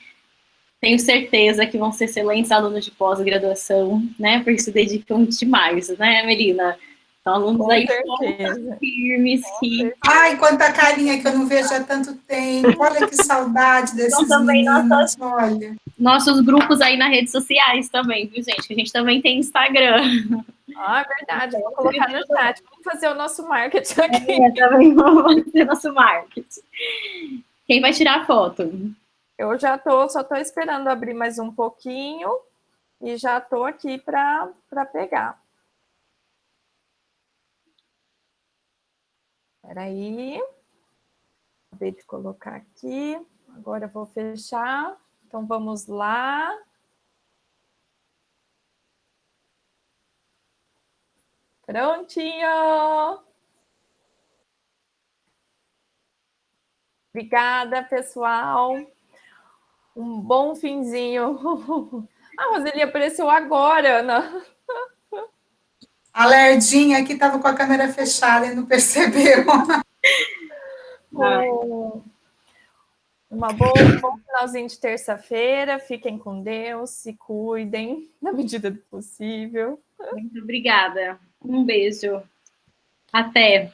tenho certeza que vão ser excelentes alunos de pós-graduação, né, porque se dedicam demais, né, Melina? São alunos aí firmes que... Ai, quanta carinha que eu não vejo há tanto tempo, olha que saudade desses então, também meninos, olha. Nossos grupos aí nas redes sociais também, viu, gente? Que a gente também tem Instagram. Ah, é verdade, vou colocar no chat. Vamos fazer o nosso marketing aqui. Também vamos fazer nosso marketing. Quem vai tirar a foto? Eu já só estou esperando abrir mais um pouquinho e já estou aqui para pegar. Espera aí. Acabei de colocar aqui. Agora eu vou fechar. Então, vamos lá. Prontinho! Obrigada, pessoal. Um bom finzinho. A Roseli apareceu agora, Ana. A Lerdinha aqui estava com a câmera fechada e não percebeu. Um bom finalzinho de terça-feira. Fiquem com Deus, se cuidem na medida do possível. Muito obrigada. Um beijo. Até.